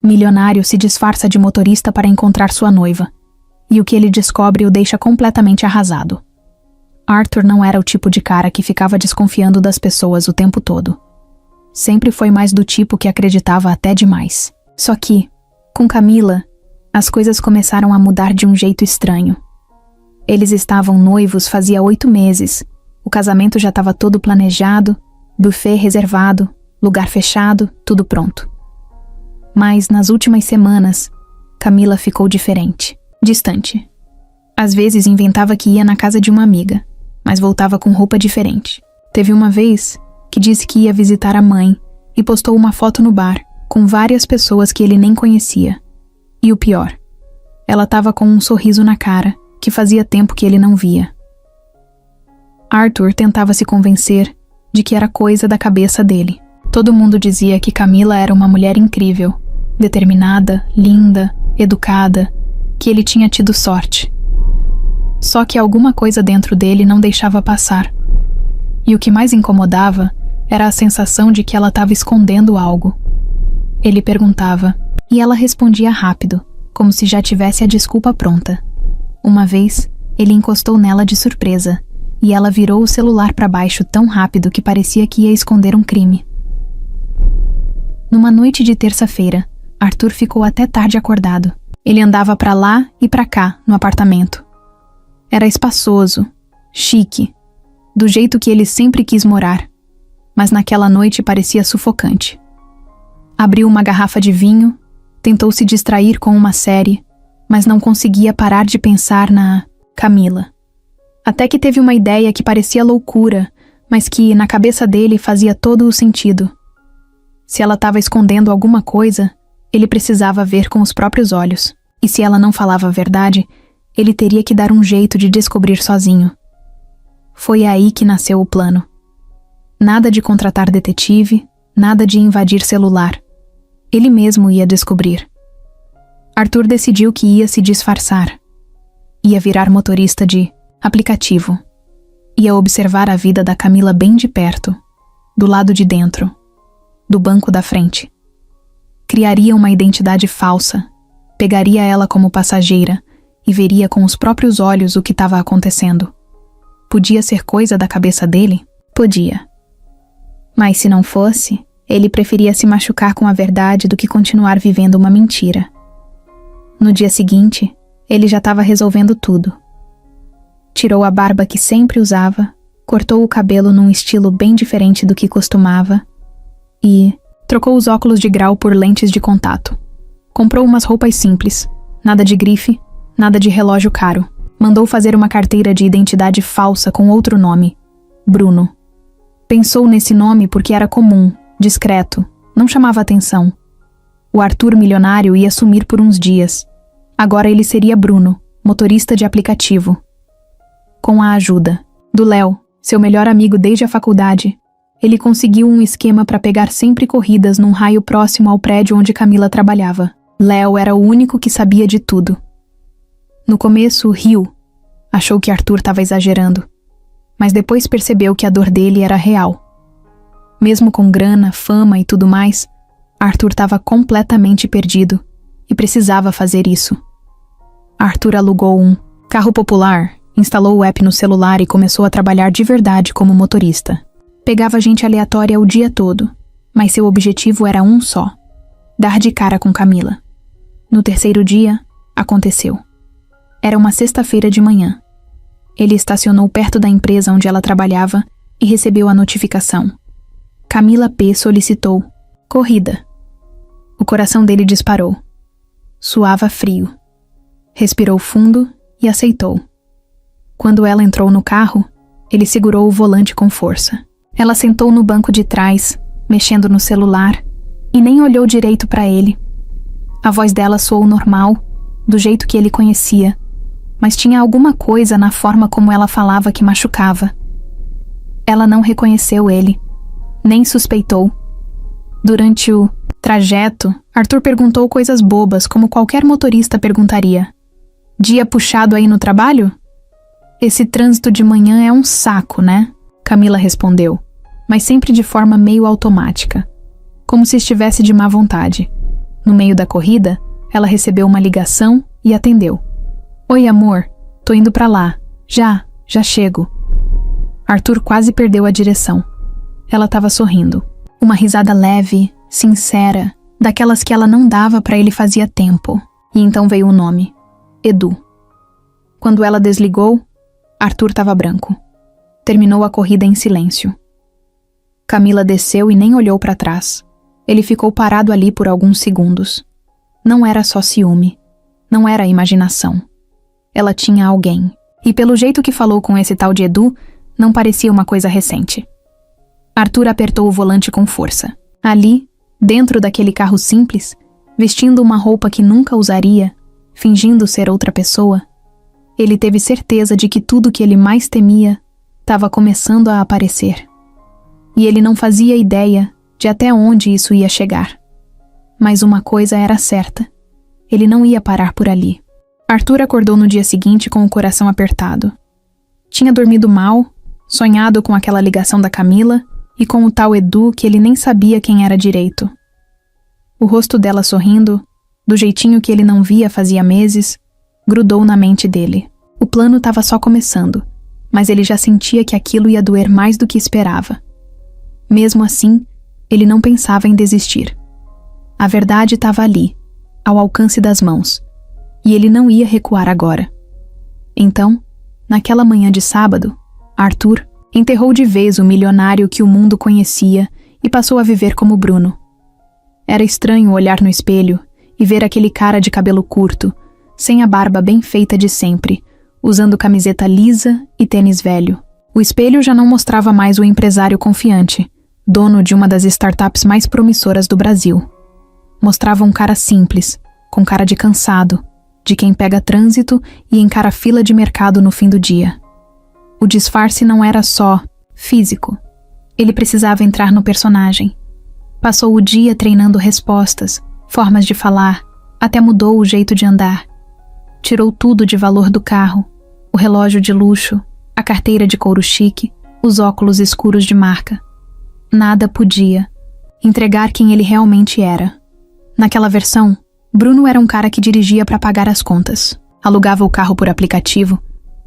Milionário se disfarça de motorista para encontrar sua noiva, e o que ele descobre o deixa completamente arrasado. Arthur não era o tipo de cara que ficava desconfiando das pessoas o tempo todo. Sempre foi mais do tipo que acreditava até demais. Só que, com Camila, as coisas começaram a mudar de um jeito estranho. Eles estavam noivos fazia 8 meses, o casamento já estava todo planejado, buffet reservado, lugar fechado, tudo pronto. Mas, nas últimas semanas, Camila ficou diferente, distante. Às vezes inventava que ia na casa de uma amiga, mas voltava com roupa diferente. Teve uma vez que disse que ia visitar a mãe e postou uma foto no bar, com várias pessoas que ele nem conhecia. E o pior, ela estava com um sorriso na cara, que fazia tempo que ele não via. Arthur tentava se convencer de que era coisa da cabeça dele. Todo mundo dizia que Camila era uma mulher incrível, determinada, linda, educada, que ele tinha tido sorte. Só que alguma coisa dentro dele não deixava passar. E o que mais incomodava era a sensação de que ela estava escondendo algo. Ele perguntava, e ela respondia rápido, como se já tivesse a desculpa pronta. Uma vez, ele encostou nela de surpresa, e ela virou o celular para baixo tão rápido que parecia que ia esconder um crime. Numa noite de terça-feira, Arthur ficou até tarde acordado. Ele andava para lá e para cá, no apartamento. Era espaçoso, chique, do jeito que ele sempre quis morar, mas naquela noite parecia sufocante. Abriu uma garrafa de vinho, tentou se distrair com uma série, mas não conseguia parar de pensar na Camila. Até que teve uma ideia que parecia loucura, mas que, na cabeça dele, fazia todo o sentido. Se ela estava escondendo alguma coisa, ele precisava ver com os próprios olhos. E se ela não falava a verdade, ele teria que dar um jeito de descobrir sozinho. Foi aí que nasceu o plano. Nada de contratar detetive, nada de invadir celular. Ele mesmo ia descobrir. Arthur decidiu que ia se disfarçar. Ia virar motorista de aplicativo. Ia observar a vida da Camila bem de perto, do lado de dentro, do banco da frente. Criaria uma identidade falsa, pegaria ela como passageira e veria com os próprios olhos o que estava acontecendo. Podia ser coisa da cabeça dele? Podia. Mas se não fosse, ele preferia se machucar com a verdade do que continuar vivendo uma mentira. No dia seguinte, ele já estava resolvendo tudo. Tirou a barba que sempre usava, cortou o cabelo num estilo bem diferente do que costumava e trocou os óculos de grau por lentes de contato. Comprou umas roupas simples, nada de grife, nada de relógio caro. Mandou fazer uma carteira de identidade falsa com outro nome, Bruno. Pensou nesse nome porque era comum, discreto, não chamava atenção. O Arthur milionário ia sumir por uns dias. Agora ele seria Bruno, motorista de aplicativo. Com a ajuda do Léo, seu melhor amigo desde a faculdade, ele conseguiu um esquema para pegar sempre corridas num raio próximo ao prédio onde Camila trabalhava. Léo era o único que sabia de tudo. No começo, riu. Achou que Arthur estava exagerando. Mas depois percebeu que a dor dele era real. Mesmo com grana, fama e tudo mais, Arthur estava completamente perdido e precisava fazer isso. Arthur alugou um carro popular, instalou o app no celular e começou a trabalhar de verdade como motorista. Pegava gente aleatória o dia todo, mas seu objetivo era um só: dar de cara com Camila. No terceiro dia, aconteceu. Era uma sexta-feira de manhã. Ele estacionou perto da empresa onde ela trabalhava e recebeu a notificação. Camila P. solicitou corrida. O coração dele disparou. Suava frio. Respirou fundo e aceitou. Quando ela entrou no carro, ele segurou o volante com força. Ela sentou no banco de trás, mexendo no celular, e nem olhou direito para ele. A voz dela soou normal, do jeito que ele conhecia, mas tinha alguma coisa na forma como ela falava que machucava. Ela não reconheceu ele, nem suspeitou. Durante o trajeto, Arthur perguntou coisas bobas, como qualquer motorista perguntaria. Dia puxado aí no trabalho? Esse trânsito de manhã é um saco, né? Camila respondeu, mas sempre de forma meio automática, como se estivesse de má vontade. No meio da corrida, ela recebeu uma ligação e atendeu. Oi, amor, tô indo pra lá. Já chego. Arthur quase perdeu a direção. Ela estava sorrindo. Uma risada leve, sincera, daquelas que ela não dava pra ele fazia tempo. E então veio o nome: Edu. Quando ela desligou, Arthur estava branco. Terminou a corrida em silêncio. Camila desceu e nem olhou para trás. Ele ficou parado ali por alguns segundos. Não era só ciúme. Não era imaginação. Ela tinha alguém. E pelo jeito que falou com esse tal de Edu, não parecia uma coisa recente. Arthur apertou o volante com força. Ali, dentro daquele carro simples, vestindo uma roupa que nunca usaria, fingindo ser outra pessoa, ele teve certeza de que tudo que ele mais temia estava começando a aparecer. E ele não fazia ideia de até onde isso ia chegar. Mas uma coisa era certa: ele não ia parar por ali. Arthur acordou no dia seguinte com o coração apertado. Tinha dormido mal, sonhado com aquela ligação da Camila e com o tal Edu que ele nem sabia quem era direito. O rosto dela sorrindo, do jeitinho que ele não via fazia meses, grudou na mente dele. O plano estava só começando, mas ele já sentia que aquilo ia doer mais do que esperava. Mesmo assim, ele não pensava em desistir. A verdade estava ali, ao alcance das mãos, e ele não ia recuar agora. Então, naquela manhã de sábado, Arthur enterrou de vez o milionário que o mundo conhecia e passou a viver como Bruno. Era estranho olhar no espelho e ver aquele cara de cabelo curto, sem a barba bem feita de sempre, usando camiseta lisa e tênis velho. O espelho já não mostrava mais o empresário confiante, dono de uma das startups mais promissoras do Brasil. Mostrava um cara simples, com cara de cansado, de quem pega trânsito e encara fila de mercado no fim do dia. O disfarce não era só físico. Ele precisava entrar no personagem. Passou o dia treinando respostas, formas de falar, até mudou o jeito de andar. Tirou tudo de valor do carro, o relógio de luxo, a carteira de couro chique, os óculos escuros de marca. Nada podia entregar quem ele realmente era. Naquela versão, Bruno era um cara que dirigia para pagar as contas, alugava o carro por aplicativo,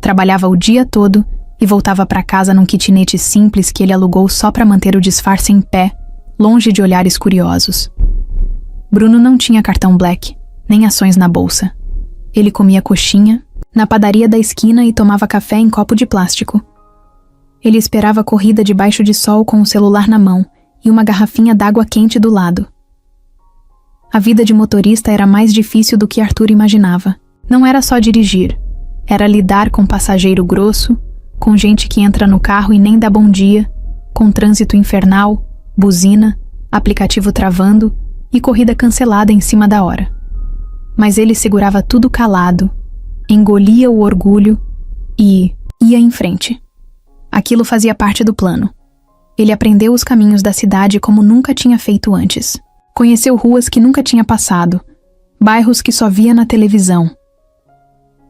trabalhava o dia todo e voltava para casa num kitnet simples que ele alugou só para manter o disfarce em pé, longe de olhares curiosos. Bruno não tinha cartão Black, nem ações na bolsa. Ele comia coxinha na padaria da esquina e tomava café em copo de plástico. Ele esperava a corrida debaixo de sol com o celular na mão e uma garrafinha d'água quente do lado. A vida de motorista era mais difícil do que Arthur imaginava. Não era só dirigir, era lidar com passageiro grosso, com gente que entra no carro e nem dá bom dia, com trânsito infernal, buzina, aplicativo travando e corrida cancelada em cima da hora. Mas ele segurava tudo calado, engolia o orgulho e ia em frente. Aquilo fazia parte do plano. Ele aprendeu os caminhos da cidade como nunca tinha feito antes. Conheceu ruas que nunca tinha passado, bairros que só via na televisão.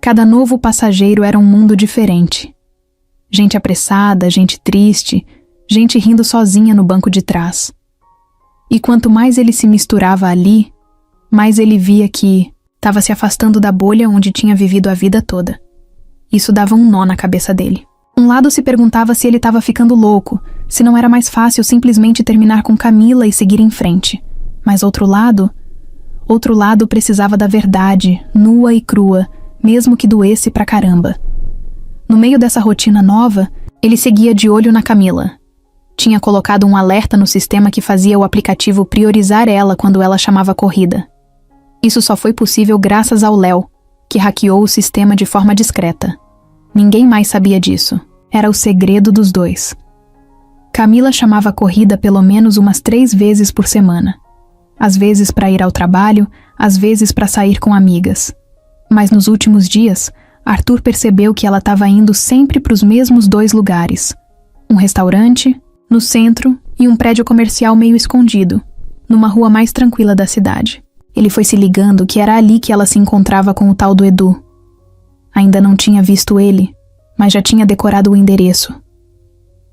Cada novo passageiro era um mundo diferente. Gente apressada, gente triste, gente rindo sozinha no banco de trás. E quanto mais ele se misturava ali, mais ele via que estava se afastando da bolha onde tinha vivido a vida toda. Isso dava um nó na cabeça dele. Um lado se perguntava se ele estava ficando louco, se não era mais fácil simplesmente terminar com Camila e seguir em frente. Mas outro lado precisava da verdade, nua e crua, mesmo que doesse pra caramba. No meio dessa rotina nova, ele seguia de olho na Camila. Tinha colocado um alerta no sistema que fazia o aplicativo priorizar ela quando ela chamava corrida. Isso só foi possível graças ao Léo, que hackeou o sistema de forma discreta. Ninguém mais sabia disso. Era o segredo dos dois. Camila chamava a corrida pelo menos umas 3 vezes por semana. Às vezes para ir ao trabalho, às vezes para sair com amigas. Mas nos últimos dias, Arthur percebeu que ela estava indo sempre para os mesmos 2 lugares. Um restaurante, no centro, e um prédio comercial meio escondido, numa rua mais tranquila da cidade. Ele foi se ligando que era ali que ela se encontrava com o tal do Edu. Ainda não tinha visto ele, mas já tinha decorado o endereço.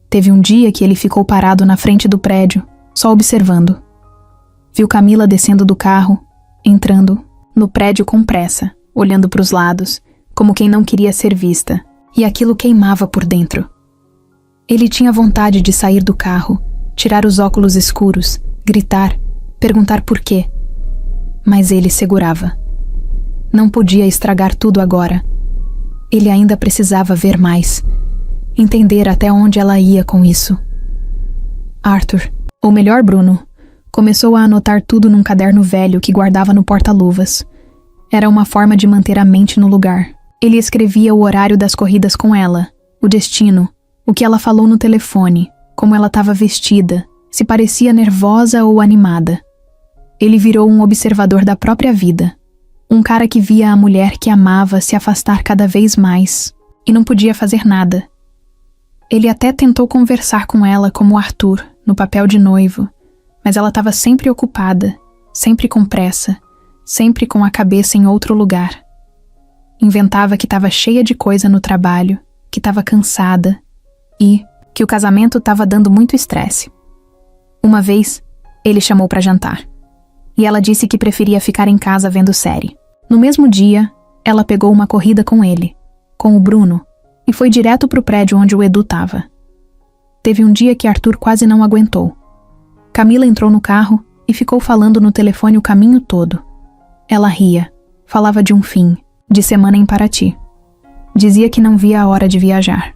Teve um dia que ele ficou parado na frente do prédio, só observando. Viu Camila descendo do carro, entrando no prédio com pressa, olhando para os lados, como quem não queria ser vista, e aquilo queimava por dentro. Ele tinha vontade de sair do carro, tirar os óculos escuros, gritar, perguntar por quê. Mas ele segurava. Não podia estragar tudo agora. Ele ainda precisava ver mais, entender até onde ela ia com isso. Arthur, ou melhor Bruno, começou a anotar tudo num caderno velho que guardava no porta-luvas. Era uma forma de manter a mente no lugar. Ele escrevia o horário das corridas com ela, o destino, o que ela falou no telefone, como ela estava vestida, se parecia nervosa ou animada. Ele virou um observador da própria vida. Um cara que via a mulher que amava se afastar cada vez mais e não podia fazer nada. Ele até tentou conversar com ela como Arthur, no papel de noivo, mas ela estava sempre ocupada, sempre com pressa, sempre com a cabeça em outro lugar. Inventava que estava cheia de coisa no trabalho, que estava cansada e que o casamento estava dando muito estresse. Uma vez, ele chamou para jantar. E ela disse que preferia ficar em casa vendo série. No mesmo dia, ela pegou uma corrida com ele, com o Bruno, e foi direto pro prédio onde o Edu estava. Teve um dia que Arthur quase não aguentou. Camila entrou no carro e ficou falando no telefone o caminho todo. Ela ria, falava de um fim, de semana em Paraty. Dizia que não via a hora de viajar.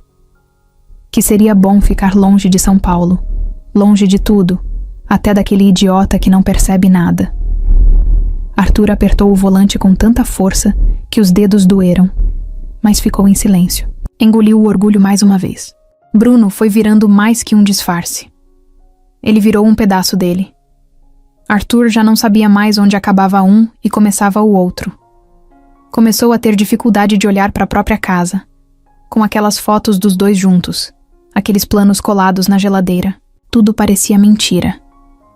Que seria bom ficar longe de São Paulo, longe de tudo, até daquele idiota que não percebe nada. Arthur apertou o volante com tanta força que os dedos doeram, mas ficou em silêncio. Engoliu o orgulho mais uma vez. Bruno foi virando mais que um disfarce. Ele virou um pedaço dele. Arthur já não sabia mais onde acabava um e começava o outro. Começou a ter dificuldade de olhar para a própria casa, com aquelas fotos dos dois juntos, aqueles planos colados na geladeira. Tudo parecia mentira.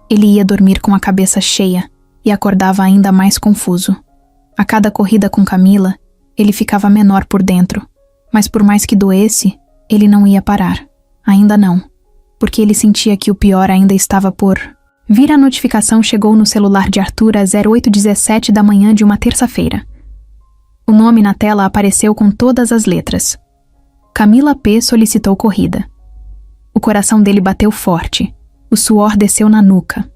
Ele ia dormir com a cabeça cheia e acordava ainda mais confuso. A cada corrida com Camila, ele ficava menor por dentro, mas por mais que doesse, ele não ia parar. Ainda não, porque ele sentia que o pior ainda estava por vir. A notificação chegou no celular de Arthur às 08h17 da manhã de uma terça-feira. O nome na tela apareceu com todas as letras. Camila P. solicitou corrida. O coração dele bateu forte. O suor desceu na nuca.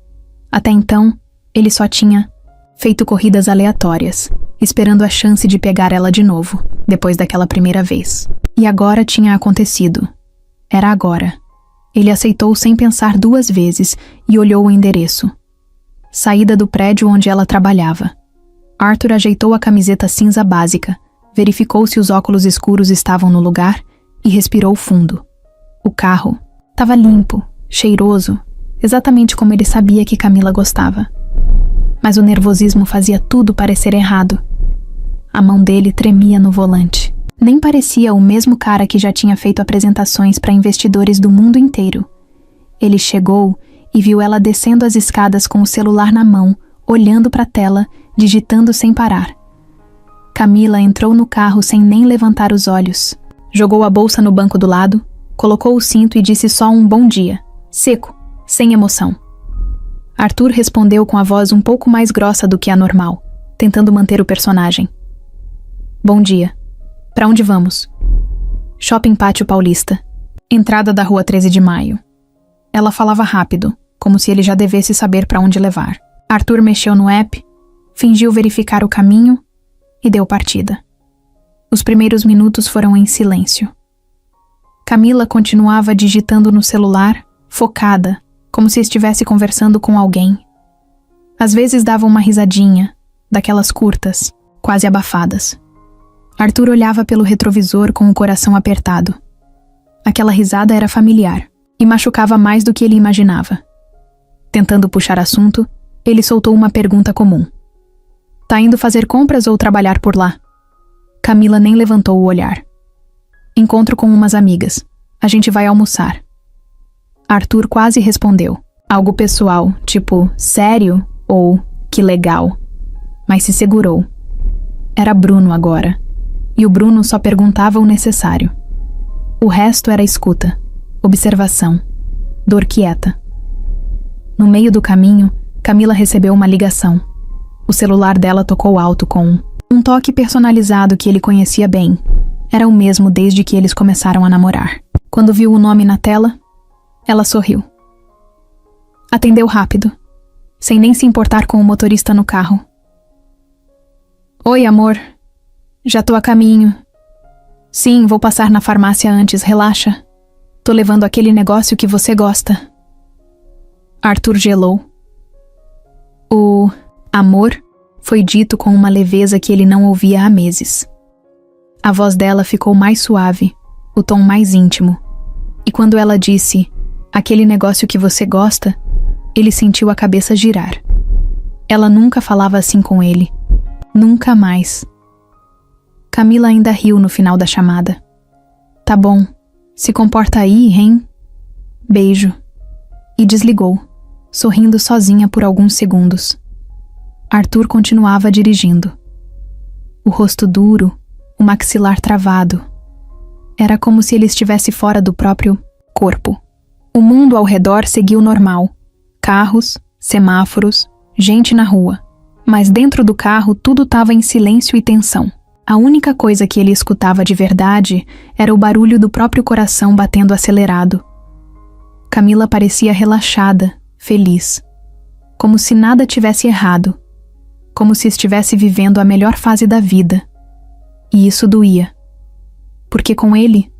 Até então, ele só tinha feito corridas aleatórias, esperando a chance de pegar ela de novo, depois daquela primeira vez. E agora tinha acontecido. Era agora. Ele aceitou sem pensar duas vezes e olhou o endereço. Saída do prédio onde ela trabalhava. Arthur ajeitou a camiseta cinza básica, verificou se os óculos escuros estavam no lugar e respirou fundo. O carro estava limpo, cheiroso, exatamente como ele sabia que Camila gostava. Mas o nervosismo fazia tudo parecer errado. A mão dele tremia no volante. Nem parecia o mesmo cara que já tinha feito apresentações para investidores do mundo inteiro. Ele chegou e viu ela descendo as escadas com o celular na mão, olhando para a tela, digitando sem parar. Camila entrou no carro sem nem levantar os olhos. Jogou a bolsa no banco do lado, colocou o cinto e disse só um bom dia, seco, sem emoção. Arthur respondeu com a voz um pouco mais grossa do que a normal, tentando manter o personagem. Bom dia. Pra onde vamos? Shopping Pátio Paulista. Entrada da Rua 13 de Maio. Ela falava rápido, como se ele já devesse saber pra onde levar. Arthur mexeu no app, fingiu verificar o caminho e deu partida. Os primeiros minutos foram em silêncio. Camila continuava digitando no celular, focada, como se estivesse conversando com alguém. Às vezes dava uma risadinha, daquelas curtas, quase abafadas. Arthur olhava pelo retrovisor com o coração apertado. Aquela risada era familiar e machucava mais do que ele imaginava. Tentando puxar assunto, ele soltou uma pergunta comum. Tá indo fazer compras ou trabalhar por lá? Camila nem levantou o olhar. Encontro com umas amigas. A gente vai almoçar. Arthur quase respondeu. Algo pessoal, tipo, sério ou que legal. Mas se segurou. Era Bruno agora. E o Bruno só perguntava o necessário. O resto era escuta, observação, dor quieta. No meio do caminho, Camila recebeu uma ligação. O celular dela tocou alto com um toque personalizado que ele conhecia bem. Era o mesmo desde que eles começaram a namorar. Quando viu o nome na tela, ela sorriu. Atendeu rápido, sem nem se importar com o motorista no carro. Oi, amor. Já tô a caminho. Sim, vou passar na farmácia antes, relaxa. Tô levando aquele negócio que você gosta. Arthur gelou. O amor foi dito com uma leveza que ele não ouvia há meses. A voz dela ficou mais suave, o tom mais íntimo. E quando ela disse, aquele negócio que você gosta, ele sentiu a cabeça girar. Ela nunca falava assim com ele. Nunca mais. Camila ainda riu no final da chamada. Tá bom, se comporta aí, hein? Beijo. E desligou, sorrindo sozinha por alguns segundos. Arthur continuava dirigindo. O rosto duro, o maxilar travado. Era como se ele estivesse fora do próprio corpo. O mundo ao redor seguiu normal. Carros, semáforos, gente na rua. Mas dentro do carro tudo estava em silêncio e tensão. A única coisa que ele escutava de verdade era o barulho do próprio coração batendo acelerado. Camila parecia relaxada, feliz. Como se nada tivesse errado. Como se estivesse vivendo a melhor fase da vida. E isso doía. Porque com ele,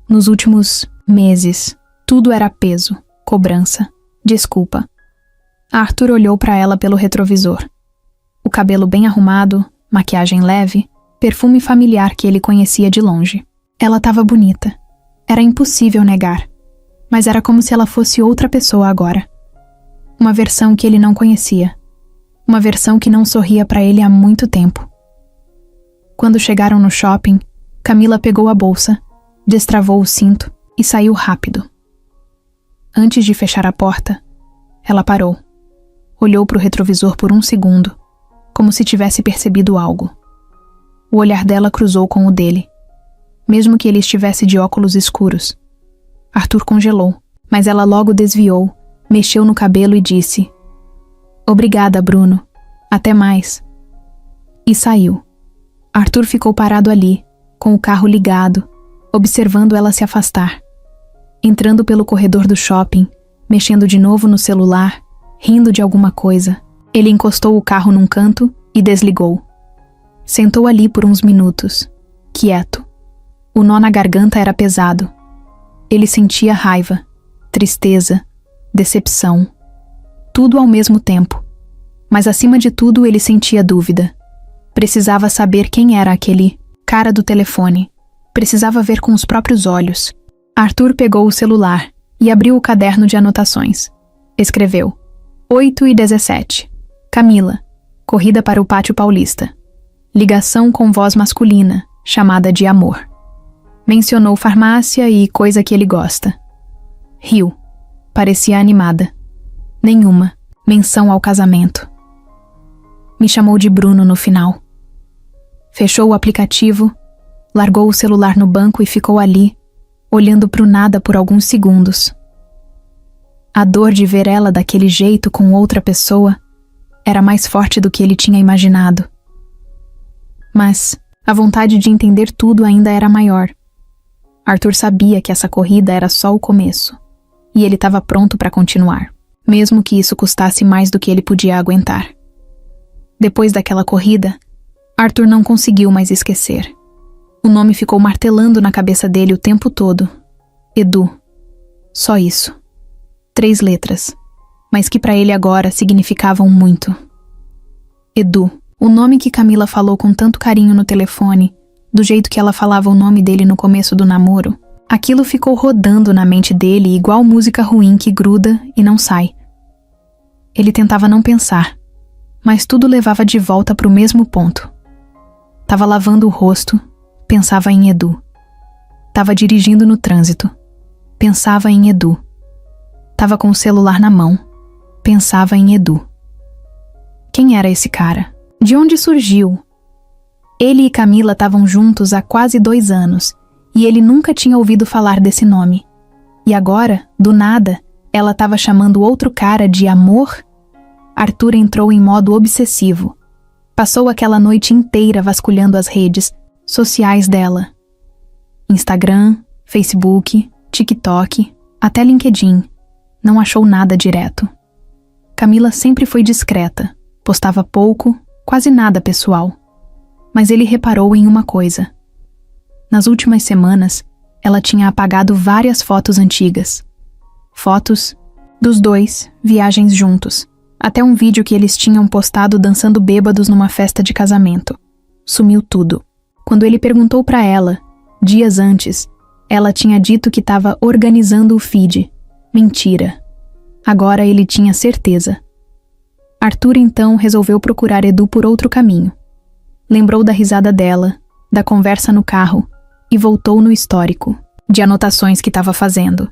nos últimos meses, tudo era peso, cobrança, desculpa. Arthur olhou para ela pelo retrovisor. O cabelo bem arrumado, maquiagem leve, perfume familiar que ele conhecia de longe. Ela estava bonita. Era impossível negar. Mas era como se ela fosse outra pessoa agora. Uma versão que ele não conhecia. Uma versão que não sorria para ele há muito tempo. Quando chegaram no shopping, Camila pegou a bolsa, destravou o cinto e saiu rápido. Antes de fechar a porta, ela parou. Olhou para o retrovisor por um segundo, como se tivesse percebido algo. O olhar dela cruzou com o dele, mesmo que ele estivesse de óculos escuros. Arthur congelou, mas ela logo desviou, mexeu no cabelo e disse: Obrigada, Bruno. Até mais. E saiu. Arthur ficou parado ali, com o carro ligado, observando ela se afastar. Entrando pelo corredor do shopping, mexendo de novo no celular, rindo de alguma coisa, ele encostou o carro num canto e desligou. Sentou ali por uns minutos, quieto. O nó na garganta era pesado. Ele sentia raiva, tristeza, decepção. Tudo ao mesmo tempo. Mas acima de tudo ele sentia dúvida. Precisava saber quem era aquele cara do telefone. Precisava ver com os próprios olhos. Arthur pegou o celular e abriu o caderno de anotações. Escreveu: 8h17. Camila. Corrida para o Pátio Paulista. Ligação com voz masculina, chamada de amor. Mencionou farmácia e coisa que ele gosta. Riu. Parecia animada. Nenhuma menção ao casamento. Me chamou de Bruno no final. Fechou o aplicativo, largou o celular no banco e ficou ali, olhando pro nada por alguns segundos. A dor de ver ela daquele jeito com outra pessoa era mais forte do que ele tinha imaginado. Mas a vontade de entender tudo ainda era maior. Arthur sabia que essa corrida era só o começo, e ele estava pronto para continuar, mesmo que isso custasse mais do que ele podia aguentar. Depois daquela corrida, Arthur não conseguiu mais esquecer. O nome ficou martelando na cabeça dele o tempo todo. Edu. Só isso. 3 letras, mas que para ele agora significavam muito. Edu. O nome que Camila falou com tanto carinho no telefone, do jeito que ela falava o nome dele no começo do namoro, aquilo ficou rodando na mente dele igual música ruim que gruda e não sai. Ele tentava não pensar, mas tudo levava de volta para o mesmo ponto. Tava lavando o rosto, pensava em Edu. Tava dirigindo no trânsito, pensava em Edu. Tava com o celular na mão, pensava em Edu. Quem era esse cara? De onde surgiu? Ele e Camila estavam juntos há quase 2 anos, e ele nunca tinha ouvido falar desse nome. E agora, do nada, ela estava chamando outro cara de amor? Arthur entrou em modo obsessivo, Passou aquela noite inteira vasculhando as redes sociais dela. Instagram, Facebook, TikTok, até LinkedIn. Não achou nada direto. Camila sempre foi discreta, postava pouco, quase nada pessoal. Mas ele reparou em uma coisa. Nas últimas semanas, ela tinha apagado várias fotos antigas. Fotos dos dois, viagens juntos. Até um vídeo que eles tinham postado dançando bêbados numa festa de casamento. Sumiu tudo. Quando ele perguntou pra ela, dias antes, ela tinha dito que estava organizando o feed. Mentira. Agora ele tinha certeza. Arthur então resolveu procurar Edu por outro caminho. Lembrou da risada dela, da conversa no carro e voltou no histórico de anotações que estava fazendo.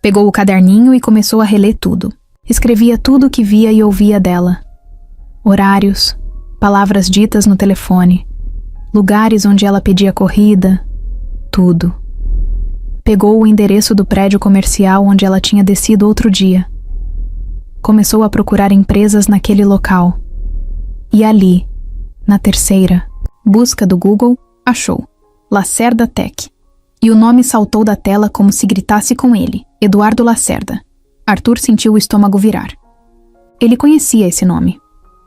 Pegou o caderninho e começou a reler tudo. Escrevia tudo o que via e ouvia dela. Horários, palavras ditas no telefone, lugares onde ela pedia corrida, tudo. Pegou o endereço do prédio comercial onde ela tinha descido outro dia. Começou a procurar empresas naquele local. E ali, na terceira busca do Google, achou Lacerda Tech. E o nome saltou da tela como se gritasse com ele, Eduardo Lacerda. Arthur sentiu o estômago virar. Ele conhecia esse nome.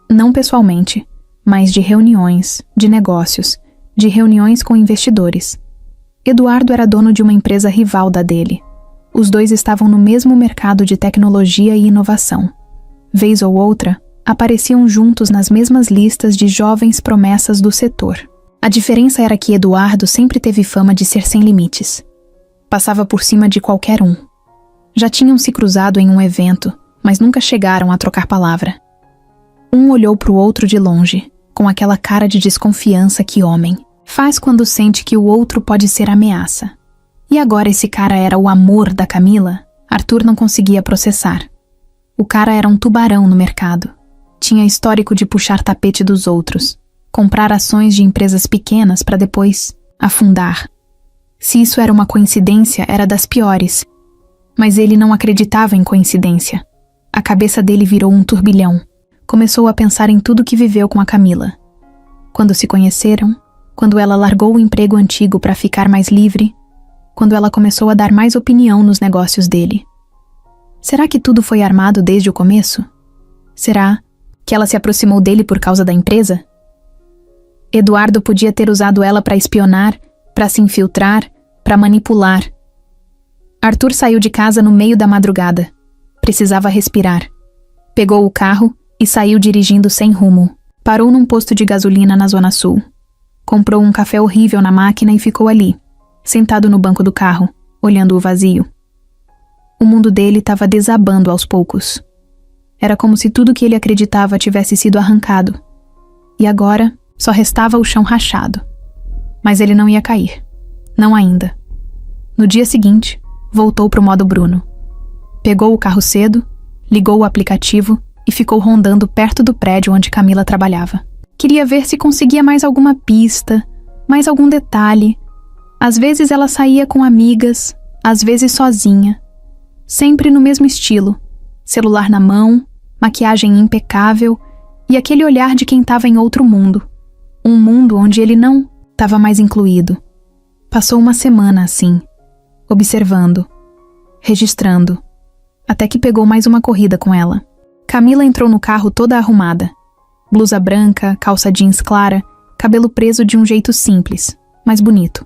Não pessoalmente, mas de reuniões, de negócios, de reuniões com investidores. Eduardo era dono de uma empresa rival da dele. Os dois estavam no mesmo mercado de tecnologia e inovação. Vez ou outra, apareciam juntos nas mesmas listas de jovens promessas do setor. A diferença era que Eduardo sempre teve fama de ser sem limites. Passava por cima de qualquer um. Já tinham se cruzado em um evento, mas nunca chegaram a trocar palavra. Um olhou para o outro de longe, com aquela cara de desconfiança que homem faz quando sente que o outro pode ser ameaça. E agora esse cara era o amor da Camila? Arthur não conseguia processar. O cara era um tubarão no mercado. Tinha histórico de puxar tapete dos outros, comprar ações de empresas pequenas para depois afundar. Se isso era uma coincidência, era das piores. Mas ele não acreditava em coincidência. A cabeça dele virou um turbilhão. Começou a pensar em tudo que viveu com a Camila. Quando se conheceram, quando ela largou o emprego antigo para ficar mais livre, quando ela começou a dar mais opinião nos negócios dele. Será que tudo foi armado desde o começo? Será que ela se aproximou dele por causa da empresa? Eduardo podia ter usado ela para espionar, para se infiltrar, para manipular. Arthur saiu de casa no meio da madrugada. Precisava respirar. Pegou o carro e saiu dirigindo sem rumo. Parou num posto de gasolina na Zona Sul. Comprou um café horrível na máquina e ficou ali, sentado no banco do carro, olhando o vazio. O mundo dele estava desabando aos poucos. Era como se tudo que ele acreditava tivesse sido arrancado. E agora só restava o chão rachado. Mas ele não ia cair. Não ainda. No dia seguinte, voltou pro modo Bruno. Pegou o carro cedo, ligou o aplicativo e ficou rondando perto do prédio onde Camila trabalhava. Queria ver se conseguia mais alguma pista, mais algum detalhe. Às vezes ela saía com amigas, às vezes sozinha. Sempre no mesmo estilo. Celular na mão, maquiagem impecável e aquele olhar de quem estava em outro mundo. Um mundo onde ele não estava mais incluído. Passou uma semana assim, observando, registrando, até que pegou mais uma corrida com ela. Camila entrou no carro toda arrumada. Blusa branca, calça jeans clara, cabelo preso de um jeito simples, mas bonito.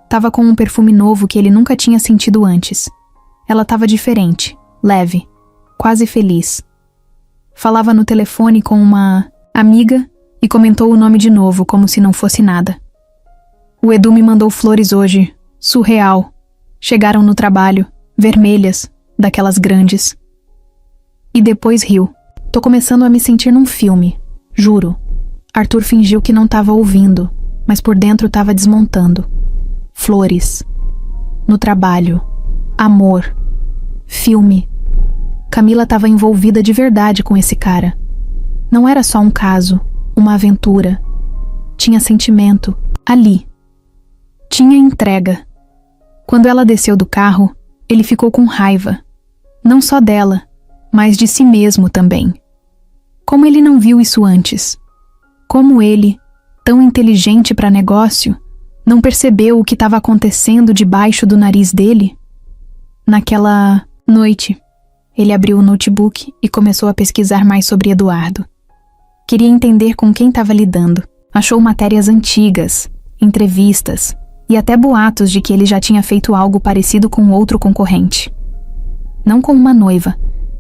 Tava com um perfume novo que ele nunca tinha sentido antes. Ela tava diferente, leve, quase feliz. Falava no telefone com uma amiga e comentou o nome de novo, como se não fosse nada. O Edu me mandou flores hoje, surreal. Chegaram no trabalho, vermelhas, daquelas grandes. E depois riu. Tô começando a me sentir num filme, juro. Arthur fingiu que não tava ouvindo, mas por dentro tava desmontando. Flores. No trabalho. Amor. Filme. Camila tava envolvida de verdade com esse cara. Não era só um caso, uma aventura. Tinha sentimento. Ali. Tinha entrega. Quando ela desceu do carro, ele ficou com raiva. Não só dela, mas de si mesmo também. Como ele não viu isso antes? Como ele, tão inteligente para negócio, não percebeu o que estava acontecendo debaixo do nariz dele? Naquela noite, ele abriu o notebook e começou a pesquisar mais sobre Eduardo. Queria entender com quem estava lidando. Achou matérias antigas, entrevistas e até boatos de que ele já tinha feito algo parecido com outro concorrente. Não com uma noiva,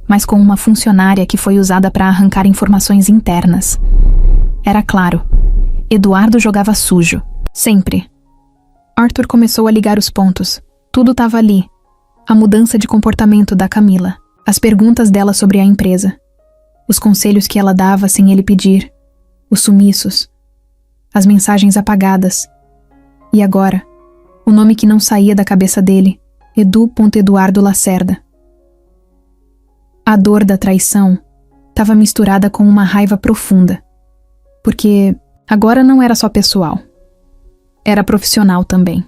mas com uma funcionária que foi usada para arrancar informações internas. Era claro, Eduardo jogava sujo, sempre. Arthur começou a ligar os pontos. Tudo estava ali. A mudança de comportamento da Camila, as perguntas dela sobre a empresa, os conselhos que ela dava sem ele pedir, os sumiços, as mensagens apagadas. E agora, o nome que não saía da cabeça dele, Edu.Eduardo Lacerda. A dor da traição estava misturada com uma raiva profunda, porque agora não era só pessoal, era profissional também.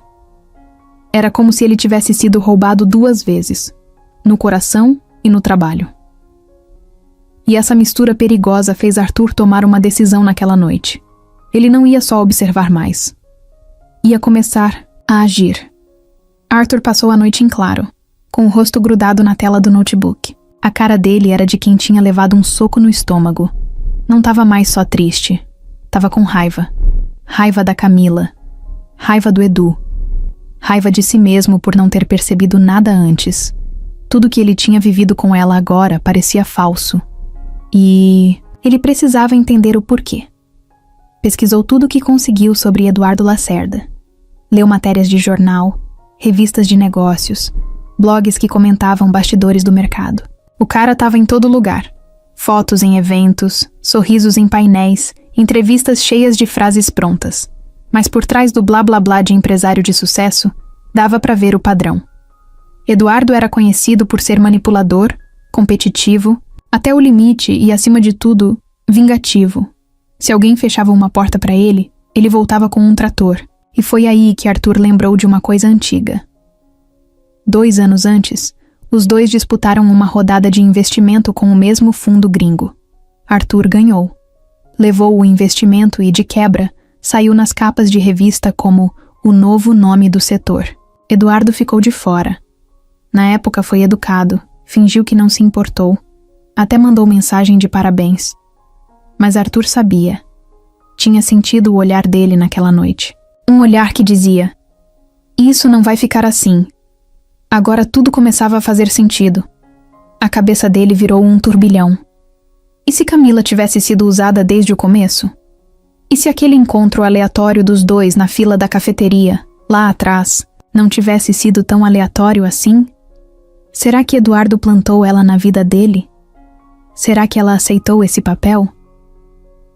Era como se ele tivesse sido roubado 2 vezes, no coração e no trabalho. E essa mistura perigosa fez Arthur tomar uma decisão naquela noite. Ele não ia só observar mais. Ia começar a agir. Arthur passou a noite em claro, com o rosto grudado na tela do notebook. A cara dele era de quem tinha levado um soco no estômago. Não estava mais só triste. Estava com raiva. Raiva da Camila. Raiva do Edu. Raiva de si mesmo por não ter percebido nada antes. Tudo que ele tinha vivido com ela agora parecia falso. E ele precisava entender o porquê. Pesquisou tudo o que conseguiu sobre Eduardo Lacerda. Leu matérias de jornal, revistas de negócios, blogs que comentavam bastidores do mercado. O cara estava em todo lugar. Fotos em eventos, sorrisos em painéis, entrevistas cheias de frases prontas. Mas por trás do blá blá blá de empresário de sucesso, dava para ver o padrão. Eduardo era conhecido por ser manipulador, competitivo, até o limite e, acima de tudo, vingativo. Se alguém fechava uma porta para ele, ele voltava com um trator. E foi aí que Arthur lembrou de uma coisa antiga. 2 anos antes, os dois disputaram uma rodada de investimento com o mesmo fundo gringo. Arthur ganhou. Levou o investimento e, de quebra, saiu nas capas de revista como o novo nome do setor. Eduardo ficou de fora. Na época foi educado, fingiu que não se importou, até mandou mensagem de parabéns. Mas Arthur sabia. Tinha sentido o olhar dele naquela noite. Um olhar que dizia: isso não vai ficar assim. Agora tudo começava a fazer sentido. A cabeça dele virou um turbilhão. E se Camila tivesse sido usada desde o começo? E se aquele encontro aleatório dos dois na fila da cafeteria, lá atrás, não tivesse sido tão aleatório assim? Será que Eduardo plantou ela na vida dele? Será que ela aceitou esse papel?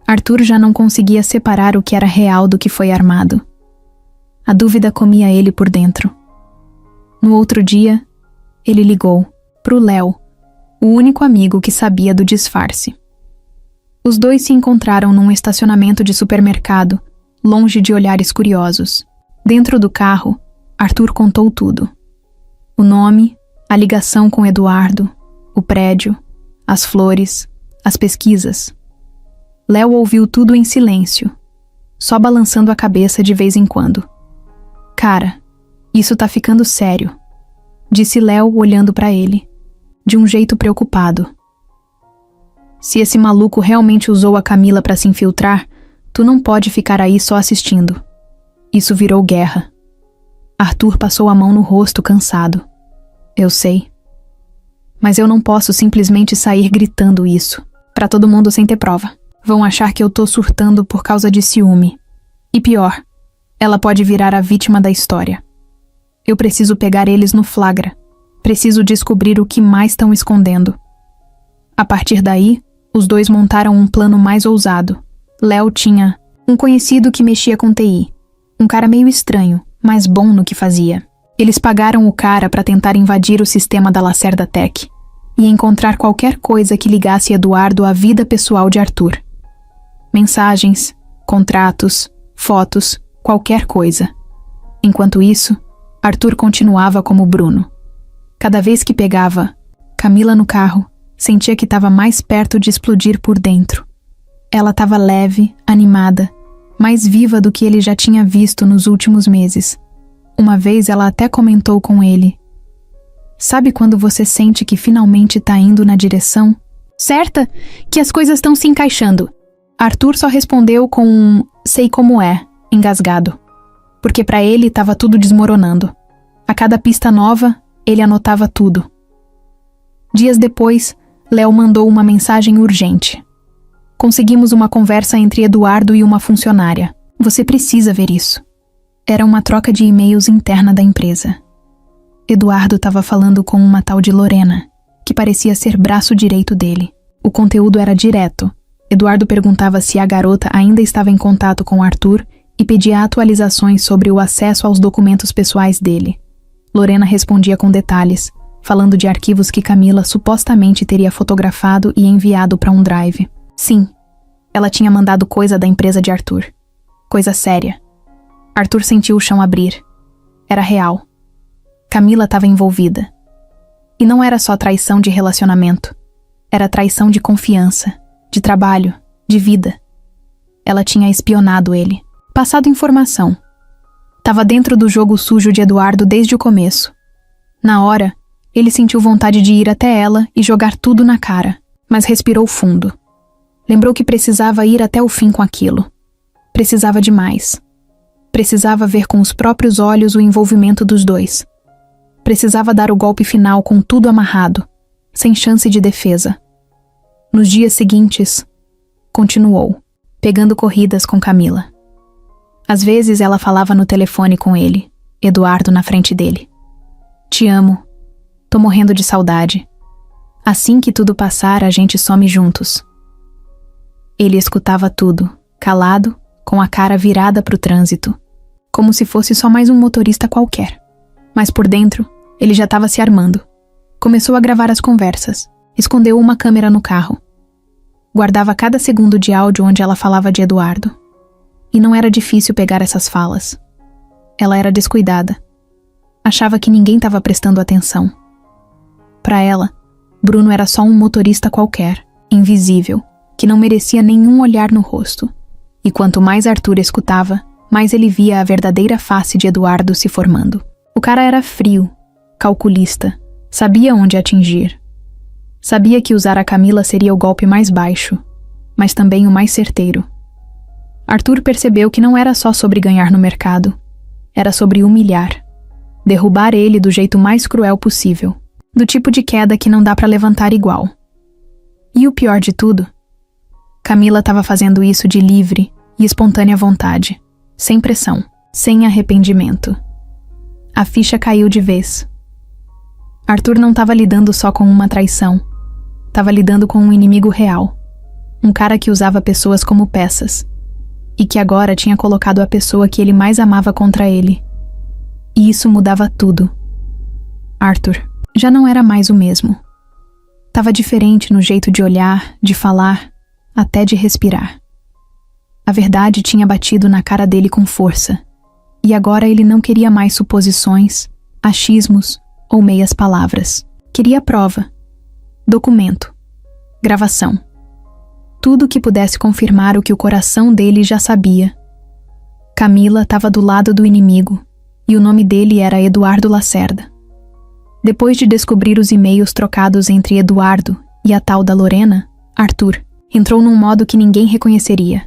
Arthur já não conseguia separar o que era real do que foi armado. A dúvida comia ele por dentro. No outro dia, ele ligou pro Léo, o único amigo que sabia do disfarce. Os dois se encontraram num estacionamento de supermercado, longe de olhares curiosos. Dentro do carro, Arthur contou tudo. O nome, a ligação com Eduardo, o prédio, as flores, as pesquisas. Léo ouviu tudo em silêncio, só balançando a cabeça de vez em quando. Cara, isso tá ficando sério, disse Léo olhando pra ele, de um jeito preocupado. Se esse maluco realmente usou a Camila pra se infiltrar, tu não pode ficar aí só assistindo. Isso virou guerra. Arthur passou a mão no rosto, cansado. Eu sei. Mas eu não posso simplesmente sair gritando isso, pra todo mundo sem ter prova. Vão achar que eu tô surtando por causa de ciúme. E pior, ela pode virar a vítima da história. Eu preciso pegar eles no flagra. Preciso descobrir o que mais estão escondendo. A partir daí, os dois montaram um plano mais ousado. Léo tinha um conhecido que mexia com TI. Um cara meio estranho, mas bom no que fazia. Eles pagaram o cara para tentar invadir o sistema da Lacerda Tech e encontrar qualquer coisa que ligasse Eduardo à vida pessoal de Arthur. Mensagens, contratos, fotos, qualquer coisa. Enquanto isso, Arthur continuava como Bruno. Cada vez que pegava Camila no carro, sentia que estava mais perto de explodir por dentro. Ela estava leve, animada, mais viva do que ele já tinha visto nos últimos meses. Uma vez ela até comentou com ele: "Sabe quando você sente que finalmente está indo na direção certa, que as coisas estão se encaixando?" Arthur só respondeu com um "sei como é", engasgado, porque para ele estava tudo desmoronando. A cada pista nova, ele anotava tudo. Dias depois, Léo mandou uma mensagem urgente. "Conseguimos uma conversa entre Eduardo e uma funcionária. Você precisa ver isso." Era uma troca de e-mails interna da empresa. Eduardo estava falando com uma tal de Lorena, que parecia ser braço direito dele. O conteúdo era direto. Eduardo perguntava se a garota ainda estava em contato com Arthur e pedia atualizações sobre o acesso aos documentos pessoais dele. Lorena respondia com detalhes, falando de arquivos que Camila supostamente teria fotografado e enviado para um drive. Sim, ela tinha mandado coisa da empresa de Arthur. Coisa séria. Arthur sentiu o chão abrir. Era real. Camila estava envolvida. E não era só traição de relacionamento. Era traição de confiança, de trabalho, de vida. Ela tinha espionado ele, passado informação. Estava dentro do jogo sujo de Eduardo desde o começo. Na hora, ele sentiu vontade de ir até ela e jogar tudo na cara, mas respirou fundo. Lembrou que precisava ir até o fim com aquilo. Precisava de mais. Precisava ver com os próprios olhos o envolvimento dos dois. Precisava dar o golpe final com tudo amarrado, sem chance de defesa. Nos dias seguintes, continuou, pegando corridas com Camila. Às vezes ela falava no telefone com ele, Eduardo na frente dele. "Te amo. Tô morrendo de saudade. Assim que tudo passar, a gente some juntos." Ele escutava tudo, calado, com a cara virada pro trânsito, como se fosse só mais um motorista qualquer. Mas por dentro, ele já estava se armando. Começou a gravar as conversas, escondeu uma câmera no carro. Guardava cada segundo de áudio onde ela falava de Eduardo. E não era difícil pegar essas falas. Ela era descuidada. Achava que ninguém estava prestando atenção. Para ela, Bruno era só um motorista qualquer, invisível, que não merecia nenhum olhar no rosto. E quanto mais Arthur escutava, mais ele via a verdadeira face de Eduardo se formando. O cara era frio, calculista, sabia onde atingir. Sabia que usar a Camila seria o golpe mais baixo, mas também o mais certeiro. Arthur percebeu que não era só sobre ganhar no mercado, era sobre humilhar, derrubar ele do jeito mais cruel possível, do tipo de queda que não dá pra levantar igual. E o pior de tudo, Camila estava fazendo isso de livre e espontânea vontade, sem pressão, sem arrependimento. A ficha caiu de vez. Arthur não estava lidando só com uma traição, estava lidando com um inimigo real, um cara que usava pessoas como peças, e que agora tinha colocado a pessoa que ele mais amava contra ele. E isso mudava tudo. Arthur já não era mais o mesmo. Estava diferente no jeito de olhar, de falar, até de respirar. A verdade tinha batido na cara dele com força, e agora ele não queria mais suposições, achismos ou meias palavras. Queria prova, documento, gravação. Tudo que pudesse confirmar o que o coração dele já sabia. Camila estava do lado do inimigo, e o nome dele era Eduardo Lacerda. Depois de descobrir os e-mails trocados entre Eduardo e a tal da Lorena, Arthur entrou num modo que ninguém reconheceria.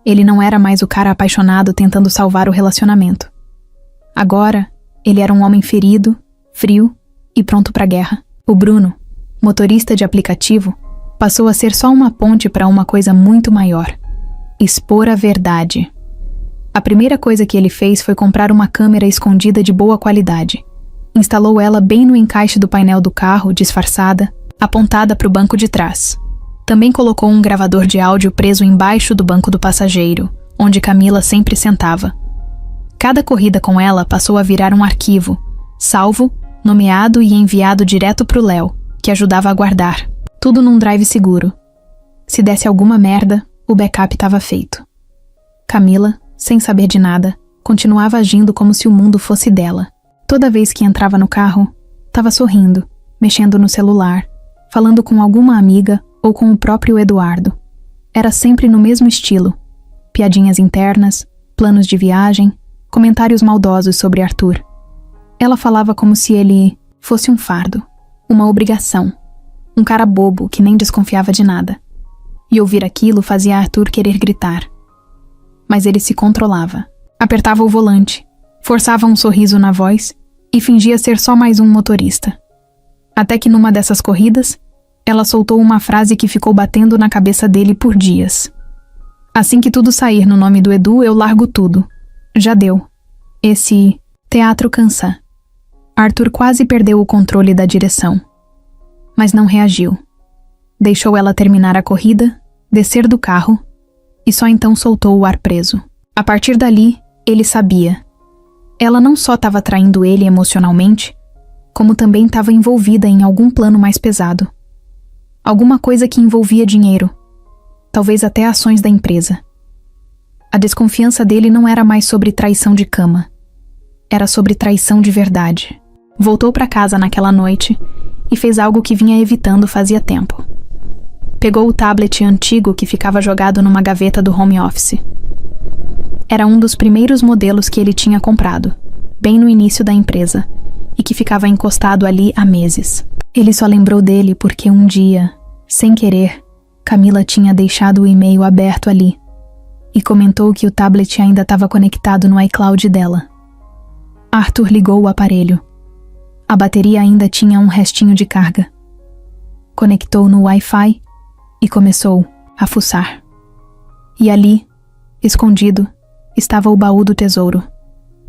Ele não era mais o cara apaixonado tentando salvar o relacionamento. Agora, ele era um homem ferido, frio e pronto para a guerra. O Bruno, motorista de aplicativo, passou a ser só uma ponte para uma coisa muito maior: expor a verdade. A primeira coisa que ele fez foi comprar uma câmera escondida de boa qualidade. Instalou ela bem no encaixe do painel do carro, disfarçada, apontada para o banco de trás. Também colocou um gravador de áudio preso embaixo do banco do passageiro, onde Camila sempre sentava. Cada corrida com ela passou a virar um arquivo, salvo, nomeado e enviado direto para o Léo, que ajudava a guardar. Tudo num drive seguro. Se desse alguma merda, o backup estava feito. Camila, sem saber de nada, continuava agindo como se o mundo fosse dela. Toda vez que entrava no carro, estava sorrindo, mexendo no celular, falando com alguma amiga ou com o próprio Eduardo. Era sempre no mesmo estilo: piadinhas internas, planos de viagem, comentários maldosos sobre Arthur. Ela falava como se ele fosse um fardo, uma obrigação, um cara bobo que nem desconfiava de nada. E ouvir aquilo fazia Arthur querer gritar. Mas ele se controlava. Apertava o volante, forçava um sorriso na voz e fingia ser só mais um motorista. Até que numa dessas corridas, ela soltou uma frase que ficou batendo na cabeça dele por dias. Assim que tudo sair no nome do Edu, eu largo tudo. Já deu. Esse teatro cansa. Arthur quase perdeu o controle da direção. Mas não reagiu. Deixou ela terminar a corrida, descer do carro e só então soltou o ar preso. A partir dali, ele sabia. Ela não só estava traindo ele emocionalmente, como também estava envolvida em algum plano mais pesado. Alguma coisa que envolvia dinheiro, talvez até ações da empresa. A desconfiança dele não era mais sobre traição de cama. Era sobre traição de verdade. Voltou para casa naquela noite e fez algo que vinha evitando fazia tempo. Pegou o tablet antigo que ficava jogado numa gaveta do home office. Era um dos primeiros modelos que ele tinha comprado, bem no início da empresa, e que ficava encostado ali há meses. Ele só lembrou dele porque um dia, sem querer, Camila tinha deixado o e-mail aberto ali e comentou que o tablet ainda estava conectado no iCloud dela. Arthur ligou o aparelho. A bateria ainda tinha um restinho de carga. Conectou no Wi-Fi e começou a fuçar. E ali, escondido, estava o baú do tesouro.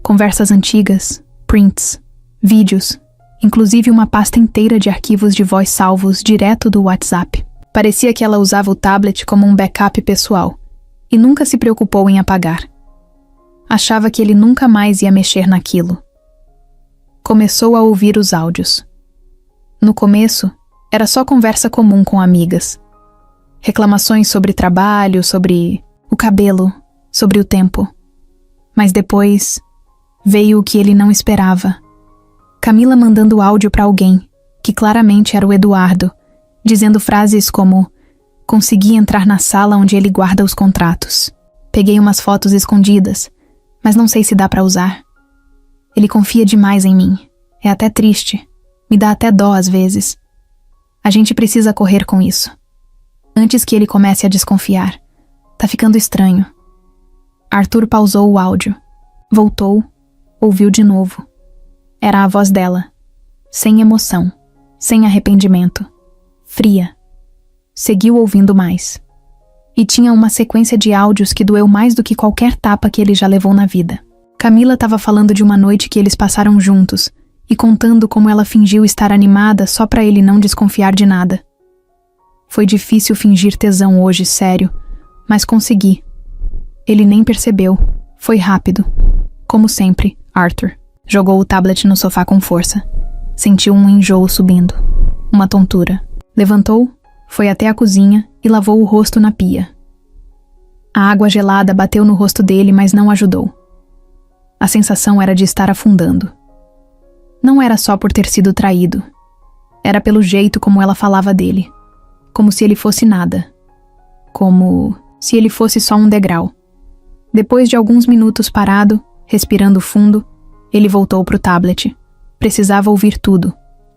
Conversas antigas, prints, vídeos, inclusive uma pasta inteira de arquivos de voz salvos direto do WhatsApp. Parecia que ela usava o tablet como um backup pessoal e nunca se preocupou em apagar. Achava que ele nunca mais ia mexer naquilo. Começou a ouvir os áudios. No começo, era só conversa comum com amigas. Reclamações sobre trabalho, sobre o cabelo, sobre o tempo. Mas depois, veio o que ele não esperava. Camila mandando áudio para alguém, que claramente era o Eduardo, dizendo frases como: consegui entrar na sala onde ele guarda os contratos. Peguei umas fotos escondidas, mas não sei se dá para usar. Ele confia demais em mim. É até triste. Me dá até dó às vezes. A gente precisa correr com isso. Antes que ele comece a desconfiar. Tá ficando estranho. Arthur pausou o áudio. Voltou, ouviu de novo. Era a voz dela. Sem emoção, sem arrependimento. Fria. Seguiu ouvindo mais. E tinha uma sequência de áudios que doeu mais do que qualquer tapa que ele já levou na vida. Camila estava falando de uma noite que eles passaram juntos e contando como ela fingiu estar animada só para ele não desconfiar de nada. Foi difícil fingir tesão hoje, sério, mas consegui. Ele nem percebeu. Foi rápido. Como sempre, Arthur jogou o tablet no sofá com força. Sentiu um enjoo subindo. Uma tontura. Levantou, foi até a cozinha e lavou o rosto na pia. A água gelada bateu no rosto dele, mas não ajudou. A sensação era de estar afundando. Não era só por ter sido traído. Era pelo jeito como ela falava dele. Como se ele fosse nada. Como se ele fosse só um degrau. Depois de alguns minutos parado, respirando fundo, ele voltou pro tablet. Precisava ouvir tudo.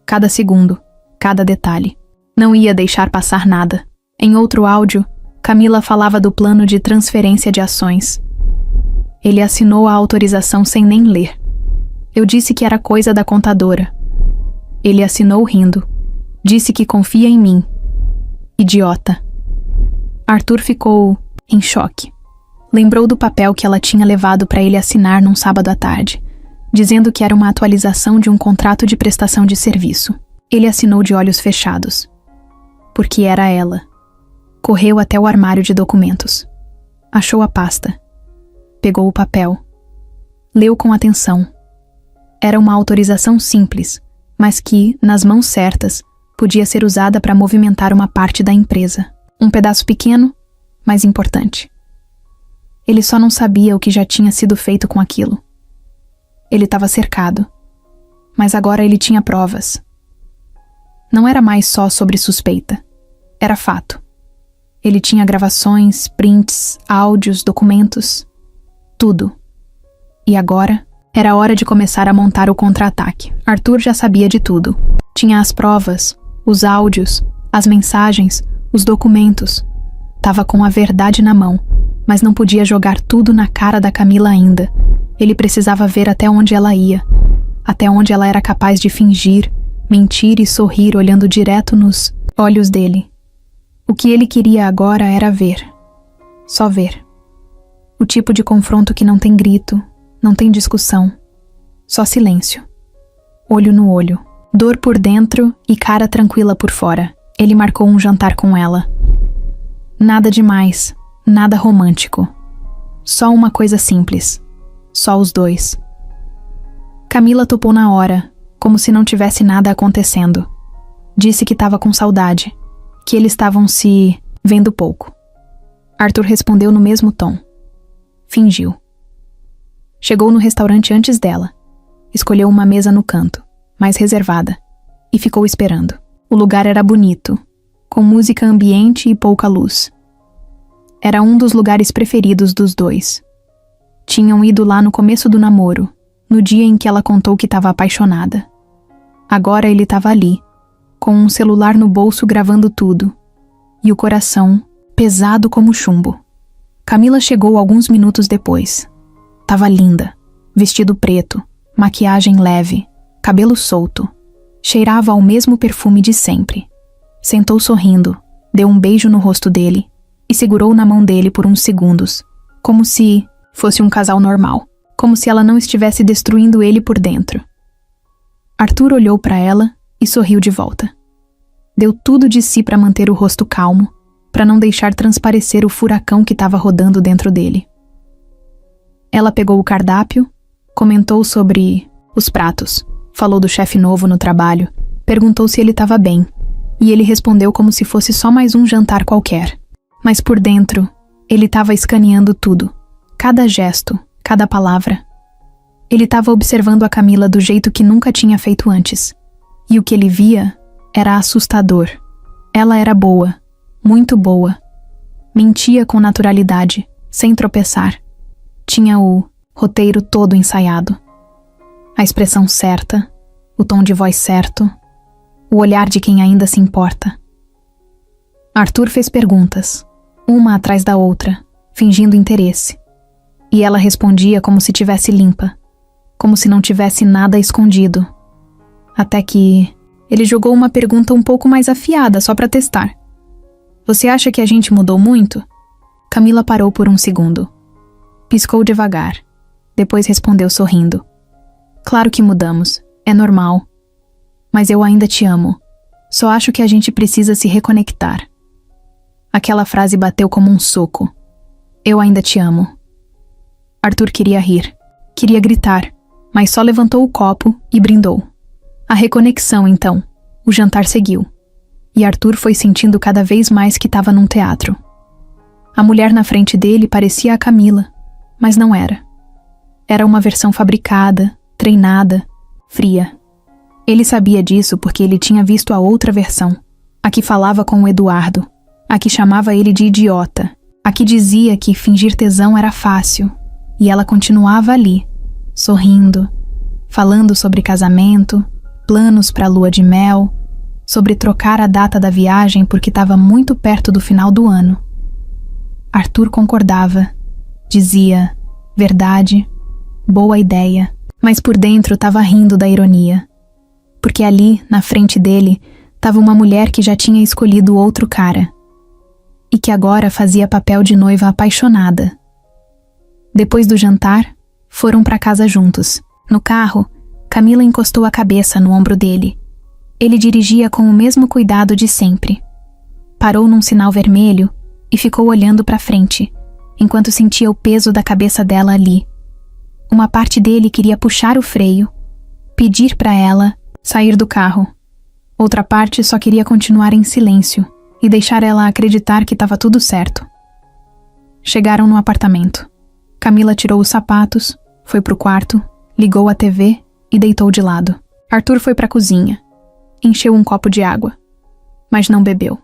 Cada segundo. Cada detalhe. Não ia deixar passar nada. Em outro áudio, Camila falava do plano de transferência de ações. Ele assinou a autorização sem nem ler. Eu disse que era coisa da contadora. Ele assinou rindo. Disse que confia em mim. Idiota. Arthur ficou em choque. Lembrou do papel que ela tinha levado para ele assinar num sábado à tarde, dizendo que era uma atualização de um contrato de prestação de serviço. Ele assinou de olhos fechados. Porque era ela. Correu até o armário de documentos. Achou a pasta. Pegou o papel. Leu com atenção. Era uma autorização simples, mas que, nas mãos certas, podia ser usada para movimentar uma parte da empresa. Um pedaço pequeno, mas importante. Ele só não sabia o que já tinha sido feito com aquilo. Ele estava cercado, mas agora ele tinha provas. Não era mais só sobre suspeita. Era fato. Ele tinha gravações, prints, áudios, documentos. Tudo. E agora, era hora de começar a montar o contra-ataque. Arthur já sabia de tudo. Tinha as provas, os áudios, as mensagens, os documentos. Tava com a verdade na mão, mas não podia jogar tudo na cara da Camila ainda. Ele precisava ver até onde ela ia, até onde ela era capaz de fingir, mentir e sorrir olhando direto nos olhos dele. O que ele queria agora era ver. Só ver. O tipo de confronto que não tem grito, não tem discussão. Só silêncio. Olho no olho. Dor por dentro e cara tranquila por fora. Ele marcou um jantar com ela. Nada demais, nada romântico. Só uma coisa simples. Só os dois. Camila topou na hora, como se não tivesse nada acontecendo. Disse que estava com saudade, que eles estavam se vendo pouco. Arthur respondeu no mesmo tom. Fingiu. Chegou no restaurante antes dela. Escolheu uma mesa no canto, mais reservada, e ficou esperando. O lugar era bonito, com música ambiente e pouca luz. Era um dos lugares preferidos dos dois. Tinham ido lá no começo do namoro, no dia em que ela contou que estava apaixonada. Agora ele estava ali, com um celular no bolso gravando tudo, e o coração pesado como chumbo. Camila chegou alguns minutos depois. Tava linda, vestido preto, maquiagem leve, cabelo solto. Cheirava ao mesmo perfume de sempre. Sentou sorrindo, deu um beijo no rosto dele e segurou na mão dele por uns segundos, como se fosse um casal normal, como se ela não estivesse destruindo ele por dentro. Arthur olhou para ela e sorriu de volta. Deu tudo de si para manter o rosto calmo, para não deixar transparecer o furacão que estava rodando dentro dele. Ela pegou o cardápio, comentou sobre os pratos, falou do chefe novo no trabalho, perguntou se ele estava bem, e ele respondeu como se fosse só mais um jantar qualquer. Mas por dentro, ele estava escaneando tudo, cada gesto, cada palavra. Ele estava observando a Camila do jeito que nunca tinha feito antes, e o que ele via era assustador. Ela era boa, muito boa. Mentia com naturalidade, sem tropeçar. Tinha o roteiro todo ensaiado. A expressão certa, o tom de voz certo, o olhar de quem ainda se importa. Arthur fez perguntas, uma atrás da outra, fingindo interesse. E ela respondia como se tivesse limpa, como se não tivesse nada escondido. Até que ele jogou uma pergunta um pouco mais afiada só para testar. Você acha que a gente mudou muito? Camila parou por um segundo. Piscou devagar. Depois respondeu sorrindo. Claro que mudamos. É normal. Mas eu ainda te amo. Só acho que a gente precisa se reconectar. Aquela frase bateu como um soco. Eu ainda te amo. Arthur queria rir. Queria gritar. Mas só levantou o copo e brindou. A reconexão, então. O jantar seguiu. E Arthur foi sentindo cada vez mais que estava num teatro. A mulher na frente dele parecia a Camila, mas não era. Era uma versão fabricada, treinada, fria. Ele sabia disso porque ele tinha visto a outra versão, a que falava com o Eduardo, a que chamava ele de idiota, a que dizia que fingir tesão era fácil, e ela continuava ali, sorrindo, falando sobre casamento, planos para a lua de mel, sobre trocar a data da viagem porque estava muito perto do final do ano. Arthur concordava, dizia, verdade, boa ideia, mas por dentro estava rindo da ironia. Porque ali, na frente dele, estava uma mulher que já tinha escolhido outro cara. E que agora fazia papel de noiva apaixonada. Depois do jantar, foram para casa juntos. No carro, Camila encostou a cabeça no ombro dele. Ele dirigia com o mesmo cuidado de sempre. Parou num sinal vermelho e ficou olhando para frente, enquanto sentia o peso da cabeça dela ali. Uma parte dele queria puxar o freio, pedir para ela sair do carro. Outra parte só queria continuar em silêncio e deixar ela acreditar que estava tudo certo. Chegaram no apartamento. Camila tirou os sapatos, foi pro quarto, ligou a TV e deitou de lado. Arthur foi pra cozinha. Encheu um copo de água, mas não bebeu.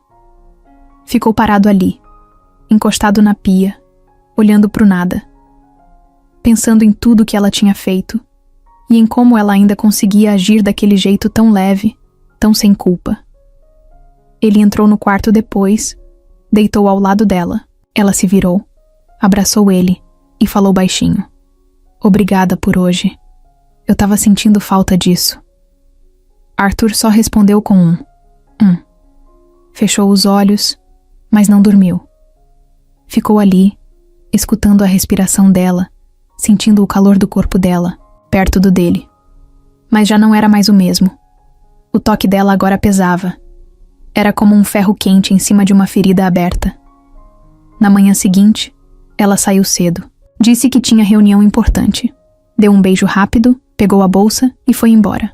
Ficou parado ali, encostado na pia, olhando pro nada, pensando em tudo que ela tinha feito e em como ela ainda conseguia agir daquele jeito tão leve, tão sem culpa. Ele entrou no quarto depois, deitou ao lado dela. Ela se virou, abraçou ele e falou baixinho: "Obrigada por hoje. Eu tava sentindo falta disso." Arthur só respondeu com um Fechou os olhos, mas não dormiu. Ficou ali, escutando a respiração dela, sentindo o calor do corpo dela, perto do dele. Mas já não era mais o mesmo. O toque dela agora pesava. Era como um ferro quente em cima de uma ferida aberta. Na manhã seguinte, ela saiu cedo. Disse que tinha reunião importante. Deu um beijo rápido, pegou a bolsa e foi embora.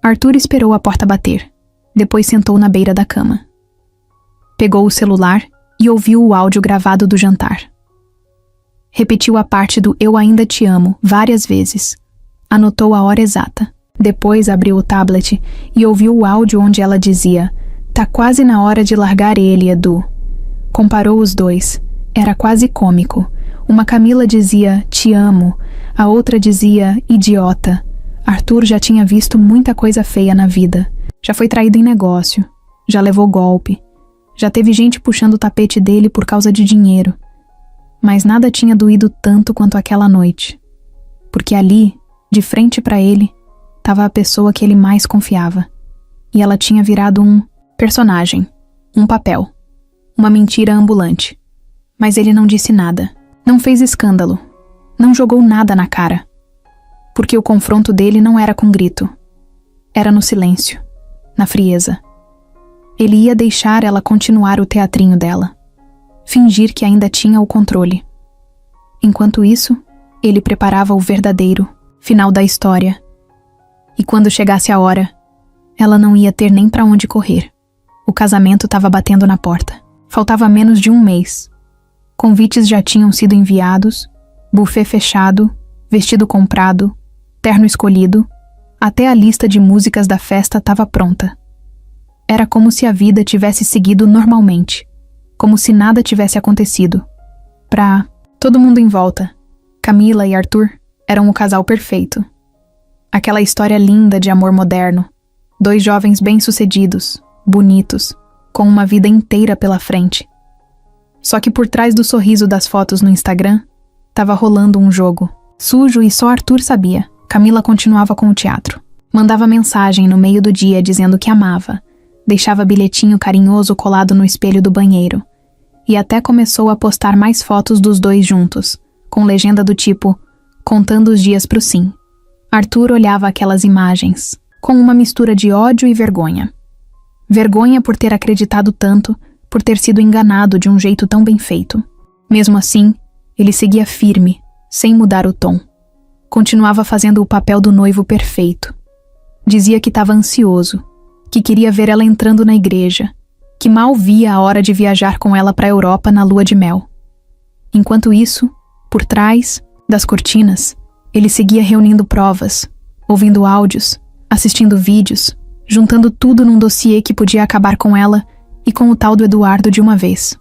Arthur esperou a porta bater. Depois sentou na beira da cama. Pegou o celular e ouviu o áudio gravado do jantar. Repetiu a parte do "eu ainda te amo" várias vezes. Anotou a hora exata. Depois abriu o tablet e ouviu o áudio onde ela dizia: "Tá quase na hora de largar ele, Edu." Comparou os dois. Era quase cômico. Uma Camila dizia "te amo", a outra dizia "idiota". Arthur já tinha visto muita coisa feia na vida. Já foi traído em negócio. Já levou golpe. Já teve gente puxando o tapete dele por causa de dinheiro. Mas nada tinha doído tanto quanto aquela noite. Porque ali, de frente para ele, estava a pessoa que ele mais confiava. E ela tinha virado um personagem, um papel, uma mentira ambulante. Mas ele não disse nada, não fez escândalo, não jogou nada na cara. Porque o confronto dele não era com grito. Era no silêncio, na frieza. Ele ia deixar ela continuar o teatrinho dela. Fingir que ainda tinha o controle. Enquanto isso, ele preparava o verdadeiro final da história. E quando chegasse a hora, ela não ia ter nem pra onde correr. O casamento estava batendo na porta. Faltava menos de um mês. Convites já tinham sido enviados, buffet fechado, vestido comprado, terno escolhido, até a lista de músicas da festa estava pronta. Era como se a vida tivesse seguido normalmente, como se nada tivesse acontecido. Pra todo mundo em volta, Camila e Arthur eram o casal perfeito. Aquela história linda de amor moderno, dois jovens bem-sucedidos, bonitos, com uma vida inteira pela frente. Só que por trás do sorriso das fotos no Instagram, estava rolando um jogo, sujo e só Arthur sabia. Camila continuava com o teatro. Mandava mensagem no meio do dia dizendo que amava, deixava bilhetinho carinhoso colado no espelho do banheiro, e até começou a postar mais fotos dos dois juntos, com legenda do tipo, contando os dias pro sim. Arthur olhava aquelas imagens, com uma mistura de ódio e vergonha. Vergonha por ter acreditado tanto, por ter sido enganado de um jeito tão bem feito. Mesmo assim, ele seguia firme, sem mudar o tom. Continuava fazendo o papel do noivo perfeito. Dizia que estava ansioso, que queria ver ela entrando na igreja, que mal via a hora de viajar com ela para a Europa na lua de mel. Enquanto isso, por trás das cortinas, ele seguia reunindo provas, ouvindo áudios, assistindo vídeos, juntando tudo num dossiê que podia acabar com ela e com o tal do Eduardo de uma vez.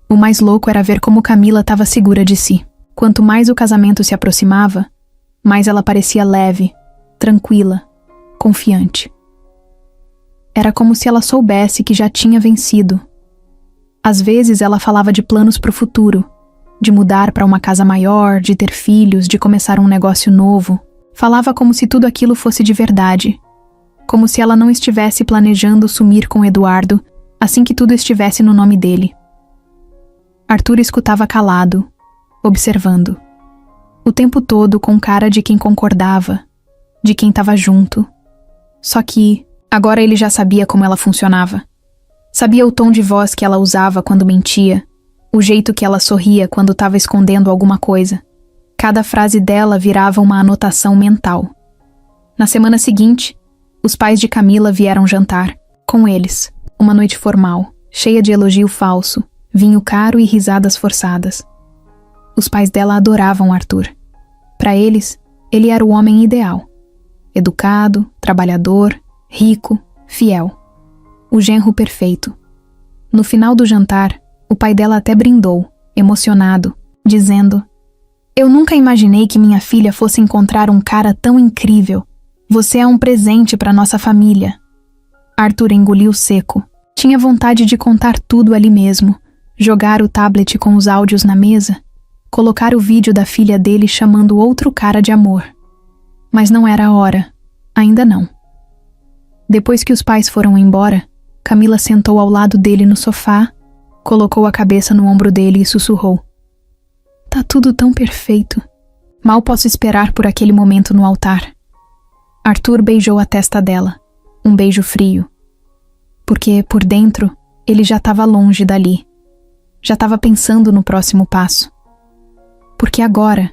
O mais louco era ver como Camila estava segura de si. Quanto mais o casamento se aproximava, mais ela parecia leve, tranquila, confiante. Era como se ela soubesse que já tinha vencido. Às vezes ela falava de planos para o futuro, de mudar para uma casa maior, de ter filhos, de começar um negócio novo. Falava como se tudo aquilo fosse de verdade, como se ela não estivesse planejando sumir com Eduardo assim que tudo estivesse no nome dele. Arthur escutava calado, observando. O tempo todo com cara de quem concordava, de quem estava junto. Só que agora ele já sabia como ela funcionava. Sabia o tom de voz que ela usava quando mentia, o jeito que ela sorria quando estava escondendo alguma coisa. Cada frase dela virava uma anotação mental. Na semana seguinte, os pais de Camila vieram jantar, com eles. Uma noite formal, cheia de elogio falso, vinho caro e risadas forçadas. Os pais dela adoravam Arthur. Para eles, ele era o homem ideal. Educado, trabalhador, rico, fiel. O genro perfeito. No final do jantar, O pai dela até brindou, emocionado, dizendo: "Eu nunca imaginei que minha filha fosse encontrar um cara tão incrível. Você é um presente para nossa família." Arthur engoliu seco. Tinha vontade de contar tudo ali mesmo, jogar o tablet com os áudios na mesa, colocar o vídeo da filha dele chamando outro cara de amor. Mas não era a hora. Ainda não. Depois que os pais foram embora, Camila sentou ao lado dele no sofá, colocou a cabeça no ombro dele e sussurrou: "Tá tudo tão perfeito. Mal posso esperar por aquele momento no altar." Arthur beijou a testa dela, um beijo frio. Porque, por dentro, ele já estava longe dali. Já estava pensando no próximo passo. Porque agora,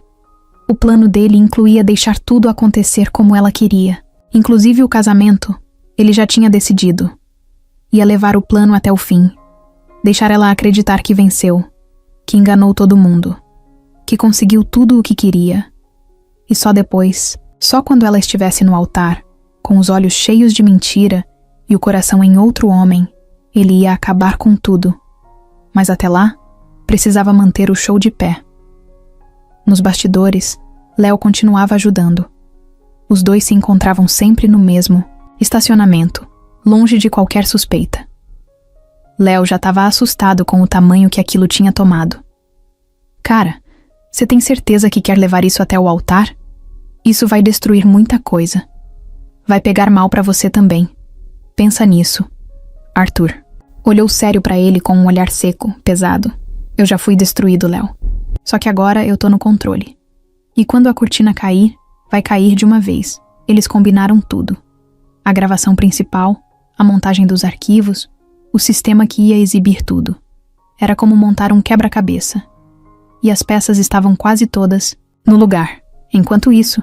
o plano dele incluía deixar tudo acontecer como ela queria. Inclusive o casamento, ele já tinha decidido. Ia levar o plano até o fim. Deixar ela acreditar que venceu, que enganou todo mundo, que conseguiu tudo o que queria. E só depois, só quando ela estivesse no altar, com os olhos cheios de mentira e o coração em outro homem, ele ia acabar com tudo. Mas até lá, precisava manter o show de pé. Nos bastidores, Léo continuava ajudando. Os dois se encontravam sempre no mesmo estacionamento, longe de qualquer suspeita. Léo já estava assustado com o tamanho que aquilo tinha tomado. "Cara, você tem certeza que quer levar isso até o altar? Isso vai destruir muita coisa. Vai pegar mal pra você também. Pensa nisso." Arthur olhou sério pra ele com um olhar seco, pesado. "Eu já fui destruído, Léo. Só que agora eu tô no controle. E quando a cortina cair, vai cair de uma vez." Eles combinaram tudo. A gravação principal, a montagem dos arquivos, o sistema que ia exibir tudo. Era como montar um quebra-cabeça. E as peças estavam quase todas no lugar. Enquanto isso,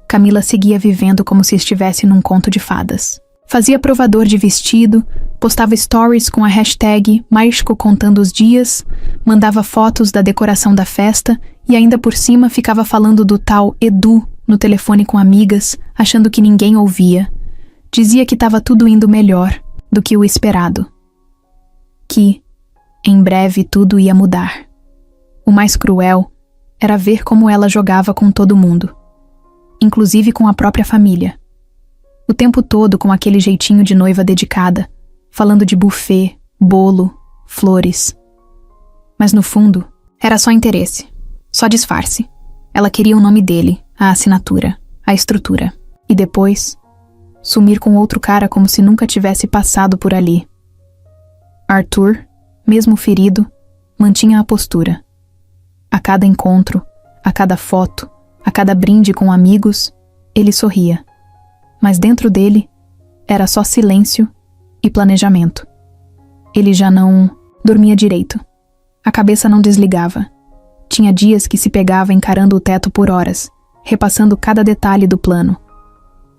Camila seguia vivendo como se estivesse num conto de fadas. Fazia provador de vestido, postava stories com a hashtag Mágico contando os dias, mandava fotos da decoração da festa e ainda por cima ficava falando do tal Edu no telefone com amigas, achando que ninguém ouvia. Dizia que estava tudo indo melhor do que o esperado. Que, em breve, tudo ia mudar. O mais cruel era ver como ela jogava com todo mundo, inclusive com a própria família. O tempo todo com aquele jeitinho de noiva dedicada, falando de buffet, bolo, flores. Mas no fundo, era só interesse, só disfarce. Ela queria o nome dele, a assinatura, a estrutura. E depois, sumir com outro cara como se nunca tivesse passado por ali. Arthur, mesmo ferido, mantinha a postura. A cada encontro, a cada foto, a cada brinde com amigos, ele sorria. Mas dentro dele, era só silêncio e planejamento. Ele já não dormia direito. A cabeça não desligava. Tinha dias que se pegava encarando o teto por horas, repassando cada detalhe do plano.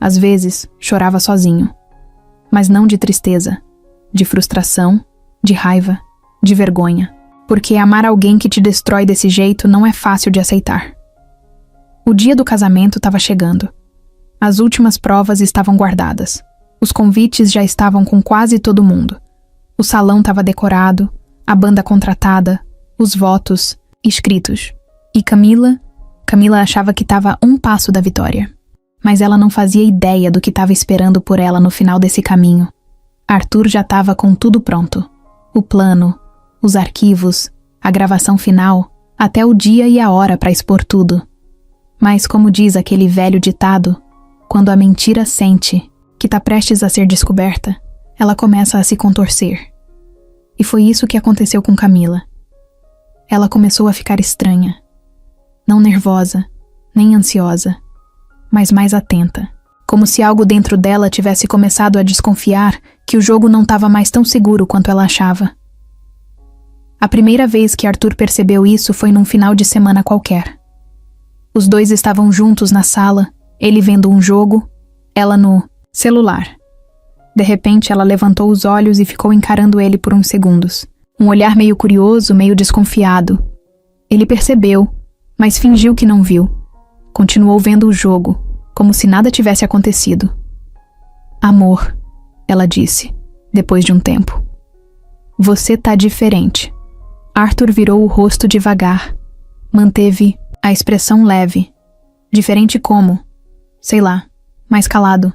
Às vezes, chorava sozinho. Mas não de tristeza, de frustração, de raiva, de vergonha. Porque amar alguém que te destrói desse jeito não é fácil de aceitar. O dia do casamento estava chegando. As últimas provas estavam guardadas. Os convites já estavam com quase todo mundo. O salão estava decorado, a banda contratada, os votos escritos. E Camila achava que estava a um passo da vitória. Mas ela não fazia ideia do que estava esperando por ela no final desse caminho. Arthur já estava com tudo pronto. O plano, os arquivos, a gravação final, até o dia e a hora para expor tudo. Mas como diz aquele velho ditado, quando a mentira sente que está prestes a ser descoberta, ela começa a se contorcer. E foi isso que aconteceu com Camila. Ela começou a ficar estranha. Não nervosa, nem ansiosa, mas mais atenta. Como se algo dentro dela tivesse começado a desconfiar que o jogo não estava mais tão seguro quanto ela achava. A primeira vez que Arthur percebeu isso foi num final de semana qualquer. Os dois estavam juntos na sala, ele vendo um jogo, ela no celular. De repente, ela levantou os olhos e ficou encarando ele por uns segundos. Um olhar meio curioso, meio desconfiado. Ele percebeu, mas fingiu que não viu. Continuou vendo o jogo, como se nada tivesse acontecido. "Amor", ela disse, depois de um tempo. "Você tá diferente." Arthur virou o rosto devagar. Manteve a expressão leve. Diferente como? Sei lá, mais calado.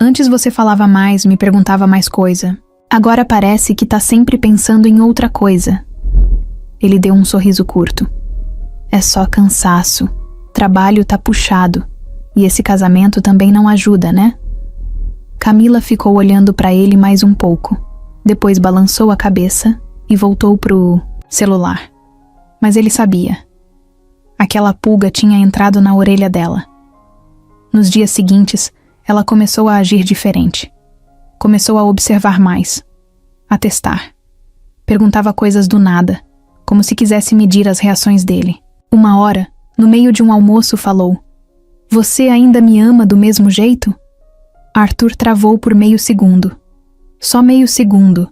Antes você falava mais, me perguntava mais coisa. Agora parece que tá sempre pensando em outra coisa. Ele deu um sorriso curto. É só cansaço. Trabalho tá puxado. E esse casamento também não ajuda, né? Camila ficou olhando pra ele mais um pouco. Depois balançou a cabeça e voltou pro celular. Mas ele sabia. Aquela pulga tinha entrado na orelha dela. Nos dias seguintes, ela começou a agir diferente. Começou a observar mais. A testar. Perguntava coisas do nada, como se quisesse medir as reações dele. Uma hora, no meio de um almoço, falou: "Você ainda me ama do mesmo jeito?" Arthur travou por meio segundo. Só meio segundo.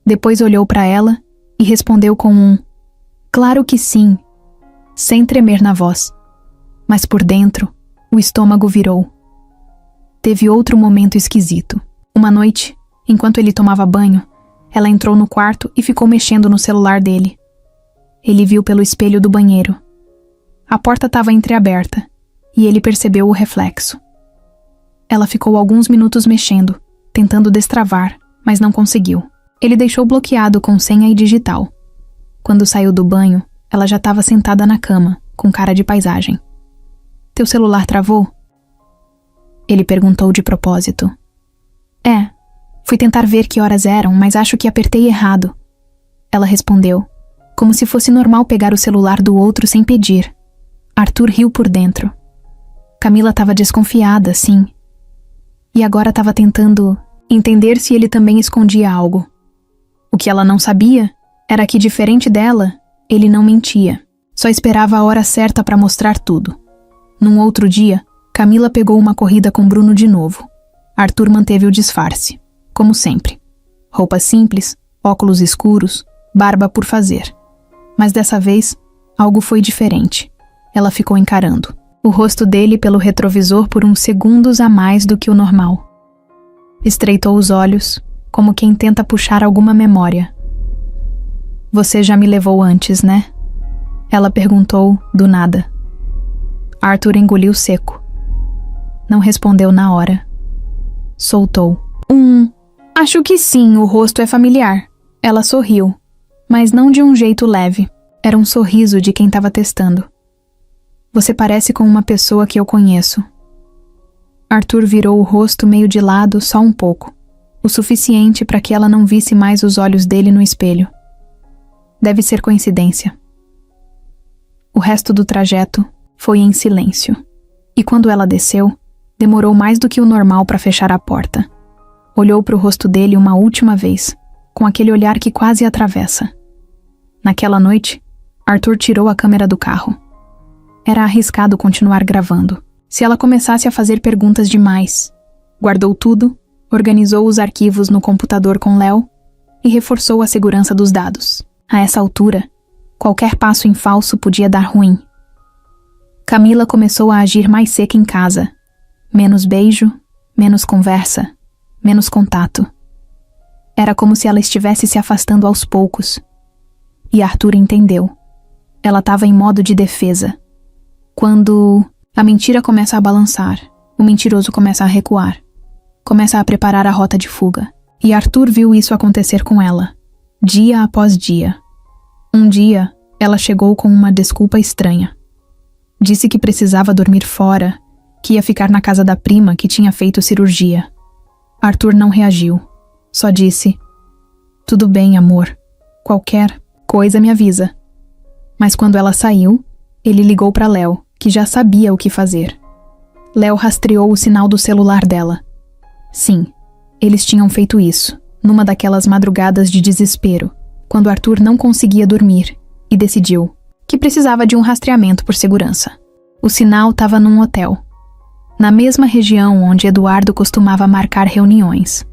Depois olhou para ela e respondeu com um "Claro que sim", sem tremer na voz. Mas por dentro, o estômago virou. Teve outro momento esquisito. Uma noite, enquanto ele tomava banho, ela entrou no quarto e ficou mexendo no celular dele. Ele viu pelo espelho do banheiro. A porta estava entreaberta e ele percebeu o reflexo. Ela ficou alguns minutos mexendo, tentando destravar, mas não conseguiu. Ele deixou bloqueado com senha e digital. Quando saiu do banho, ela já estava sentada na cama, com cara de paisagem. "Teu celular travou?" Ele perguntou de propósito. "É, fui tentar ver que horas eram, mas acho que apertei errado." Ela respondeu, como se fosse normal pegar o celular do outro sem pedir. Arthur riu por dentro. Camila estava desconfiada, sim. E agora estava tentando entender se ele também escondia algo. O que ela não sabia era que, diferente dela, ele não mentia. Só esperava a hora certa para mostrar tudo. Num outro dia, Camila pegou uma corrida com Bruno de novo. Arthur manteve o disfarce, como sempre. Roupa simples, óculos escuros, barba por fazer. Mas dessa vez, algo foi diferente. Ela ficou encarando o rosto dele pelo retrovisor por uns segundos a mais do que o normal. Estreitou os olhos, como quem tenta puxar alguma memória. "Você já me levou antes, né?" Ela perguntou, do nada. Arthur engoliu seco. Não respondeu na hora. Soltou. Acho que sim, o rosto é familiar." Ela sorriu, mas não de um jeito leve. Era um sorriso de quem estava testando. "Você parece com uma pessoa que eu conheço." Arthur virou o rosto meio de lado só um pouco, o suficiente para que ela não visse mais os olhos dele no espelho. Deve ser coincidência. O resto do trajeto foi em silêncio. E quando ela desceu, demorou mais do que o normal para fechar a porta. Olhou para o rosto dele uma última vez, com aquele olhar que quase atravessa. Naquela noite, Arthur tirou a câmera do carro. Era arriscado continuar gravando. Se ela começasse a fazer perguntas demais, guardou tudo, organizou os arquivos no computador com Léo e reforçou a segurança dos dados. A essa altura, qualquer passo em falso podia dar ruim. Camila começou a agir mais seca em casa. Menos beijo, menos conversa, menos contato. Era como se ela estivesse se afastando aos poucos. E Arthur entendeu. Ela estava em modo de defesa. Quando a mentira começa a balançar, o mentiroso começa a recuar. Começa a preparar a rota de fuga. E Arthur viu isso acontecer com ela, dia após dia. Um dia, ela chegou com uma desculpa estranha. Disse que precisava dormir fora, que ia ficar na casa da prima que tinha feito cirurgia. Arthur não reagiu. Só disse: "Tudo bem, amor. Qualquer coisa me avisa." Mas quando ela saiu, ele ligou para Léo, que já sabia o que fazer. Léo rastreou o sinal do celular dela. Sim, eles tinham feito isso, numa daquelas madrugadas de desespero, quando Arthur não conseguia dormir, e decidiu que precisava de um rastreamento por segurança. O sinal estava num hotel, na mesma região onde Eduardo costumava marcar reuniões.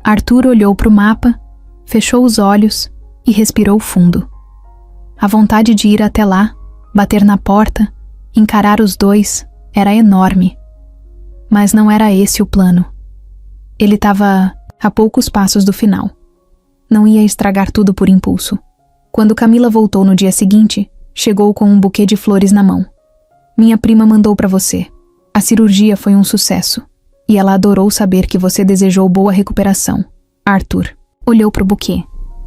Arthur olhou para o mapa, fechou os olhos e respirou fundo. A vontade de ir até lá, bater na porta, encarar os dois, era enorme. Mas não era esse o plano. Ele estava a poucos passos do final. Não ia estragar tudo por impulso. Quando Camila voltou no dia seguinte, chegou com um buquê de flores na mão. Minha prima mandou para você. A cirurgia foi um sucesso. E ela adorou saber que você desejou boa recuperação. Arthur olhou para o buquê.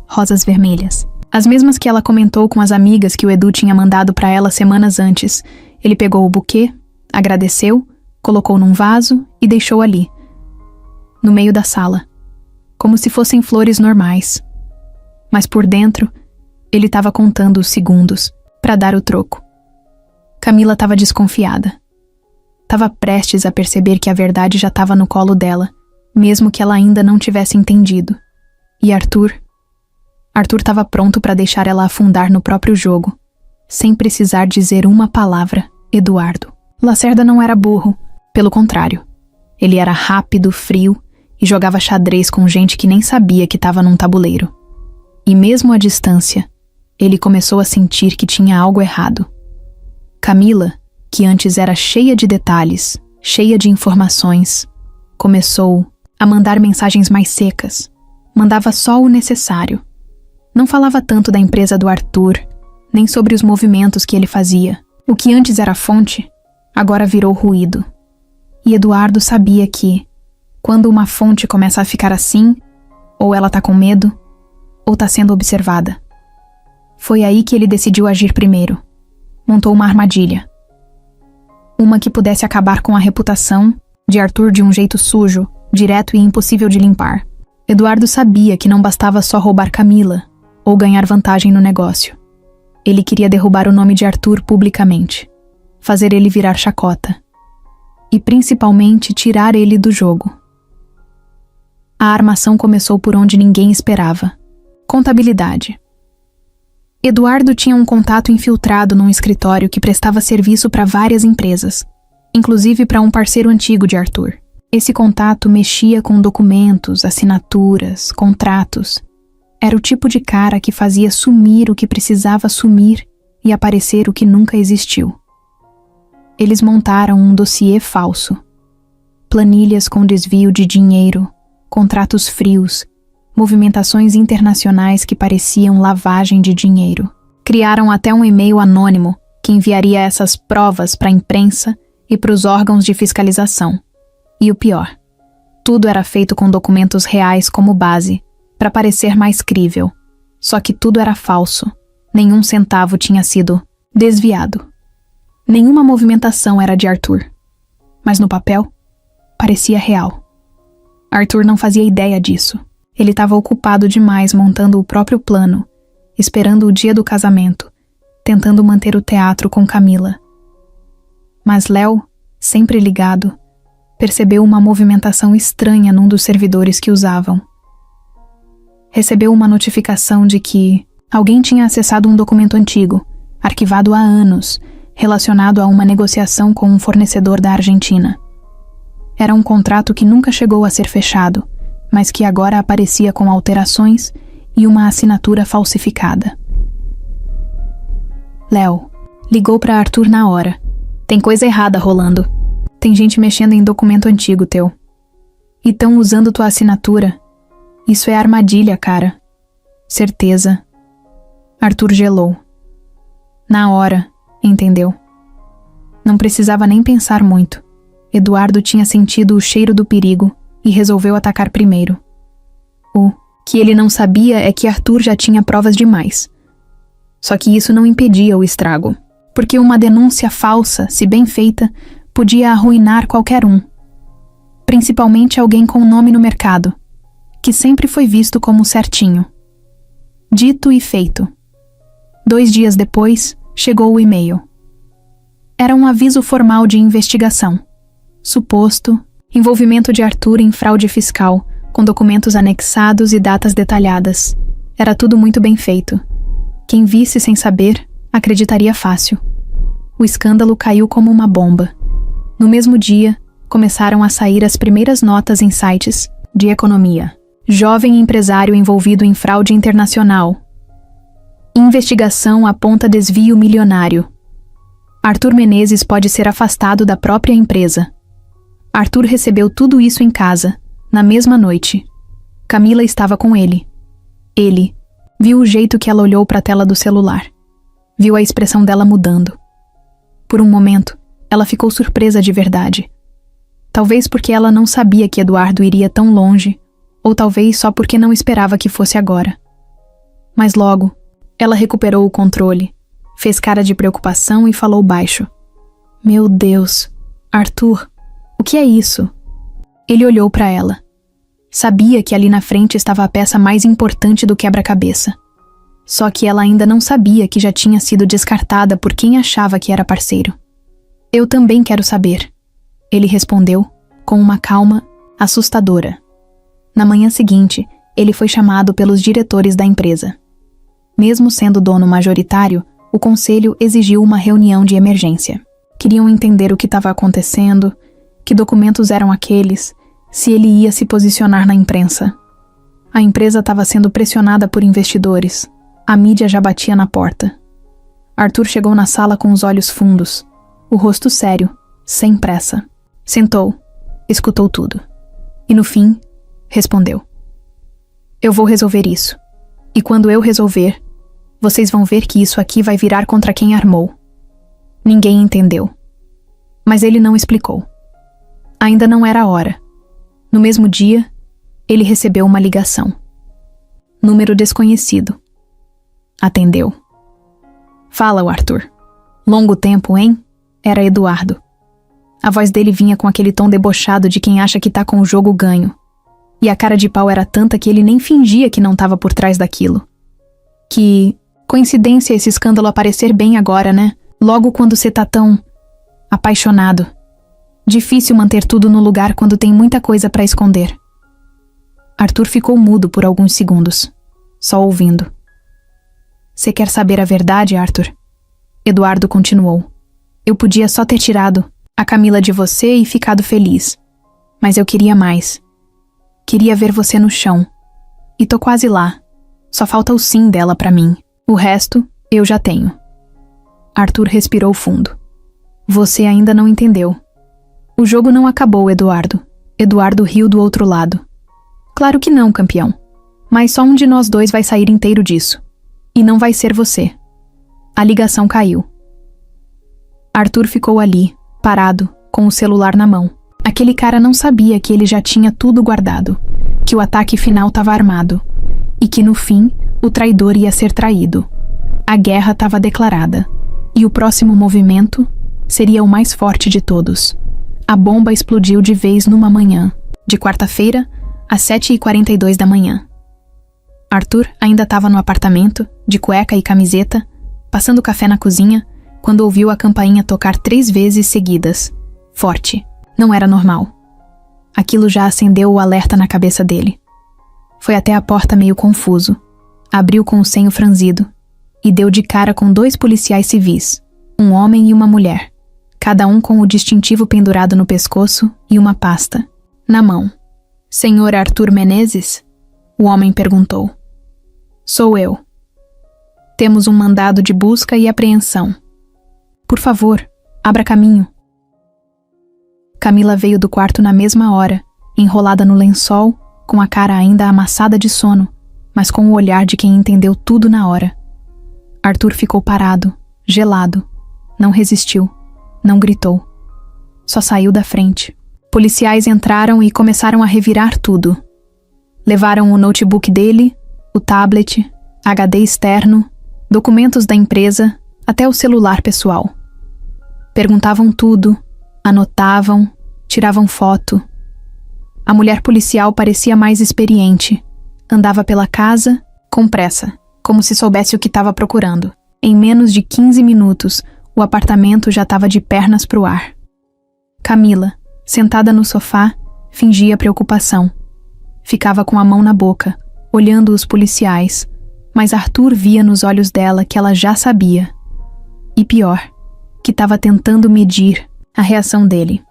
Rosas vermelhas. As mesmas que ela comentou com as amigas que o Edu tinha mandado para ela semanas antes. Ele pegou o buquê, agradeceu, colocou num vaso e deixou ali, no meio da sala, como se fossem flores normais. Mas por dentro, ele estava contando os segundos para dar o troco. Camila estava desconfiada. Estava prestes a perceber que a verdade já estava no colo dela, mesmo que ela ainda não tivesse entendido. E Arthur estava pronto para deixar ela afundar no próprio jogo, sem precisar dizer uma palavra, Eduardo. Lacerda não era burro, pelo contrário. Ele era rápido, frio e jogava xadrez com gente que nem sabia que estava num tabuleiro. E mesmo à distância, ele começou a sentir que tinha algo errado. Camila, que antes era cheia de detalhes, cheia de informações, começou a mandar mensagens mais secas. Mandava só o necessário. Não falava tanto da empresa do Arthur, nem sobre os movimentos que ele fazia. O que antes era fonte, agora virou ruído. E Eduardo sabia que, quando uma fonte começa a ficar assim, ou ela tá com medo, ou tá sendo observada. Foi aí que ele decidiu agir primeiro. Montou uma armadilha. Uma que pudesse acabar com a reputação de Arthur de um jeito sujo, direto e impossível de limpar. Eduardo sabia que não bastava só roubar Camila, ou ganhar vantagem no negócio. Ele queria derrubar o nome de Arthur publicamente, fazer ele virar chacota. E principalmente tirar ele do jogo. A armação começou por onde ninguém esperava. Contabilidade. Eduardo tinha um contato infiltrado num escritório que prestava serviço para várias empresas, inclusive para um parceiro antigo de Arthur. Esse contato mexia com documentos, assinaturas, contratos. Era o tipo de cara que fazia sumir o que precisava sumir e aparecer o que nunca existiu. Eles montaram um dossiê falso. Planilhas com desvio de dinheiro, contratos frios, movimentações internacionais que pareciam lavagem de dinheiro. Criaram até um e-mail anônimo que enviaria essas provas para a imprensa e para os órgãos de fiscalização. E o pior, tudo era feito com documentos reais como base, para parecer mais crível. Só que tudo era falso. Nenhum centavo tinha sido desviado. Nenhuma movimentação era de Arthur. Mas no papel, parecia real. Arthur não fazia ideia disso. Ele estava ocupado demais montando o próprio plano, esperando o dia do casamento, tentando manter o teatro com Camila. Mas Léo, sempre ligado, percebeu uma movimentação estranha num dos servidores que usavam. Recebeu uma notificação de que alguém tinha acessado um documento antigo, arquivado há anos, relacionado a uma negociação com um fornecedor da Argentina. Era um contrato que nunca chegou a ser fechado, mas que agora aparecia com alterações e uma assinatura falsificada. Léo ligou para Arthur na hora. Tem coisa errada rolando. Tem gente mexendo em documento antigo teu. E tão usando tua assinatura. Isso é armadilha, cara. Certeza. Arthur gelou. Na hora, entendeu? Não precisava nem pensar muito. Eduardo tinha sentido o cheiro do perigo e resolveu atacar primeiro. O que ele não sabia é que Arthur já tinha provas demais. Só que isso não impedia o estrago, porque uma denúncia falsa, se bem feita, podia arruinar qualquer um. Principalmente alguém com nome no mercado, que sempre foi visto como certinho. Dito e feito. 2 dias depois, chegou o e-mail. Era um aviso formal de investigação. Suposto envolvimento de Arthur em fraude fiscal, com documentos anexados e datas detalhadas. Era tudo muito bem feito. Quem visse sem saber, acreditaria fácil. O escândalo caiu como uma bomba. No mesmo dia, começaram a sair as primeiras notas em sites de economia. Jovem empresário envolvido em fraude internacional. Investigação aponta desvio milionário. Arthur Menezes pode ser afastado da própria empresa. Arthur recebeu tudo isso em casa, na mesma noite. Camila estava com ele. Ele viu o jeito que ela olhou para a tela do celular. Viu a expressão dela mudando. Por um momento, ela ficou surpresa de verdade. Talvez porque ela não sabia que Eduardo iria tão longe, ou talvez só porque não esperava que fosse agora. Mas logo, ela recuperou o controle, fez cara de preocupação e falou baixo. Meu Deus, Arthur, o que é isso? Ele olhou para ela. Sabia que ali na frente estava a peça mais importante do quebra-cabeça. Só que ela ainda não sabia que já tinha sido descartada por quem achava que era parceiro. Eu também quero saber, ele respondeu com uma calma assustadora. Na manhã seguinte, ele foi chamado pelos diretores da empresa. Mesmo sendo dono majoritário, o conselho exigiu uma reunião de emergência. Queriam entender o que estava acontecendo, que documentos eram aqueles, se ele ia se posicionar na imprensa. A empresa estava sendo pressionada por investidores. A mídia já batia na porta. Arthur chegou na sala com os olhos fundos, o rosto sério, sem pressa. Sentou, escutou tudo. E no fim, respondeu. Eu vou resolver isso. E quando eu resolver, vocês vão ver que isso aqui vai virar contra quem armou. Ninguém entendeu. Mas ele não explicou. Ainda não era a hora. No mesmo dia, ele recebeu uma ligação. Número desconhecido. Atendeu. Fala, Arthur. Longo tempo, hein? Era Eduardo. A voz dele vinha com aquele tom debochado de quem acha que tá com o jogo ganho. E a cara de pau era tanta que ele nem fingia que não tava por trás daquilo. Que coincidência esse escândalo aparecer bem agora, né? Logo quando você tá tão apaixonado. Difícil manter tudo no lugar quando tem muita coisa pra esconder. Arthur ficou mudo por alguns segundos, só ouvindo. Você quer saber a verdade, Arthur? Eduardo continuou. Eu podia só ter tirado a Camila de você e ficado feliz. Mas eu queria mais. Queria ver você no chão. E tô quase lá. Só falta o sim dela pra mim. O resto, eu já tenho. Arthur respirou fundo. Você ainda não entendeu. O jogo não acabou, Eduardo. Eduardo riu do outro lado. Claro que não, campeão. Mas só um de nós dois vai sair inteiro disso. E não vai ser você. A ligação caiu. Arthur ficou ali, parado, com o celular na mão. Aquele cara não sabia que ele já tinha tudo guardado, que o ataque final estava armado, e que no fim, o traidor ia ser traído. A guerra estava declarada, e o próximo movimento seria o mais forte de todos. A bomba explodiu de vez numa manhã, de quarta-feira, às 7h42 da manhã. Arthur ainda estava no apartamento, de cueca e camiseta, passando café na cozinha, quando ouviu a campainha tocar 3 vezes seguidas. Forte. Não era normal. Aquilo já acendeu o alerta na cabeça dele. Foi até a porta meio confuso. Abriu com o senho franzido e deu de cara com 2 policiais civis, um homem e uma mulher, cada um com o distintivo pendurado no pescoço e uma pasta, na mão. Senhor Arthur Menezes? O homem perguntou. Sou eu. Temos um mandado de busca e apreensão. Por favor, abra caminho. Camila veio do quarto na mesma hora, enrolada no lençol, com a cara ainda amassada de sono, mas com o olhar de quem entendeu tudo na hora. Arthur ficou parado, gelado. Não resistiu, não gritou. Só saiu da frente. Policiais entraram e começaram a revirar tudo. Levaram o notebook dele, o tablet, HD externo, documentos da empresa, até o celular pessoal. Perguntavam tudo, anotavam, tiravam foto. A mulher policial parecia mais experiente. Andava pela casa, com pressa, como se soubesse o que estava procurando. Em menos de 15 minutos, o apartamento já estava de pernas pro ar. Camila, sentada no sofá, fingia preocupação. Ficava com a mão na boca, olhando os policiais, mas Arthur via nos olhos dela que ela já sabia. E pior, que estava tentando medir a reação dele.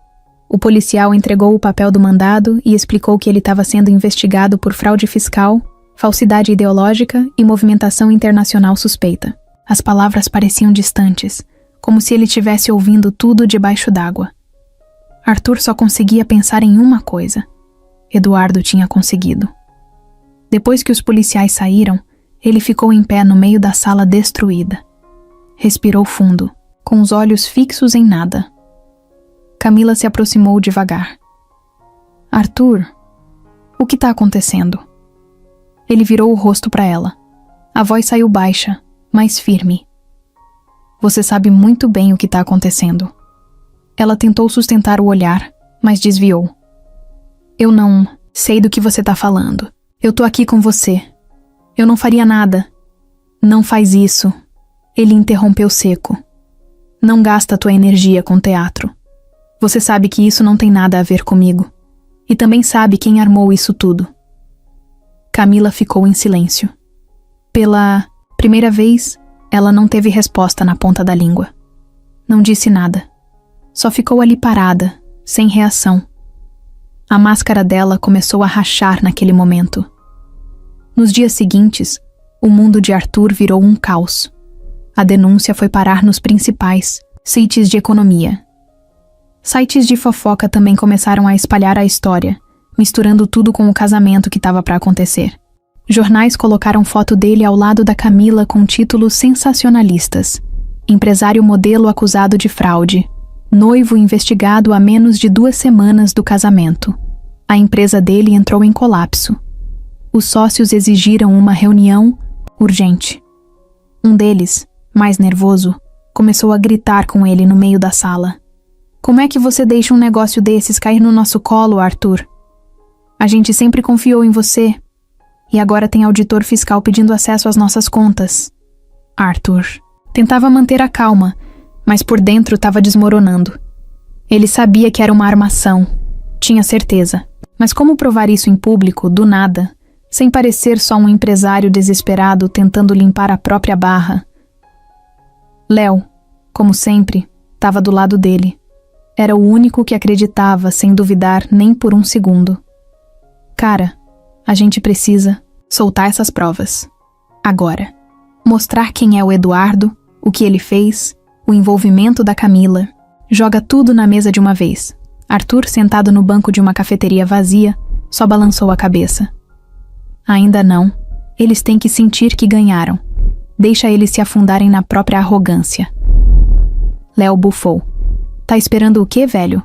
O policial entregou o papel do mandado e explicou que ele estava sendo investigado por fraude fiscal, falsidade ideológica e movimentação internacional suspeita. As palavras pareciam distantes, como se ele estivesse ouvindo tudo debaixo d'água. Arthur só conseguia pensar em uma coisa. Eduardo tinha conseguido. Depois que os policiais saíram, ele ficou em pé no meio da sala destruída. Respirou fundo, com os olhos fixos em nada. Camila se aproximou devagar. Arthur, o que está acontecendo? Ele virou o rosto para ela. A voz saiu baixa, mas firme. Você sabe muito bem o que está acontecendo. Ela tentou sustentar o olhar, mas desviou. Eu não sei do que você está falando. Eu tô aqui com você. Eu não faria nada. Não faz isso. Ele interrompeu seco. Não gasta tua energia com teatro. Você sabe que isso não tem nada a ver comigo. E também sabe quem armou isso tudo. Camila ficou em silêncio. Pela primeira vez, ela não teve resposta na ponta da língua. Não disse nada. Só ficou ali parada, sem reação. A máscara dela começou a rachar naquele momento. Nos dias seguintes, o mundo de Arthur virou um caos. A denúncia foi parar nos principais sites de economia. Sites de fofoca também começaram a espalhar a história, misturando tudo com o casamento que estava para acontecer. Jornais colocaram foto dele ao lado da Camila com títulos sensacionalistas. Empresário modelo acusado de fraude. Noivo investigado a menos de 2 semanas do casamento. A empresa dele entrou em colapso. Os sócios exigiram uma reunião urgente. Um deles, mais nervoso, começou a gritar com ele no meio da sala. Como é que você deixa um negócio desses cair no nosso colo, Arthur? A gente sempre confiou em você. E agora tem auditor fiscal pedindo acesso às nossas contas. Arthur tentava manter a calma, mas por dentro estava desmoronando. Ele sabia que era uma armação. Tinha certeza. Mas como provar isso em público, do nada, sem parecer só um empresário desesperado tentando limpar a própria barra? Léo, como sempre, estava do lado dele. Era o único que acreditava, sem duvidar nem por um segundo. Cara, a gente precisa soltar essas provas. Agora. Mostrar quem é o Eduardo, o que ele fez, o envolvimento da Camila. Joga tudo na mesa de uma vez. Arthur, sentado no banco de uma cafeteria vazia, só balançou a cabeça. Ainda não. Eles têm que sentir que ganharam. Deixa eles se afundarem na própria arrogância. Léo bufou. Tá esperando o quê, velho?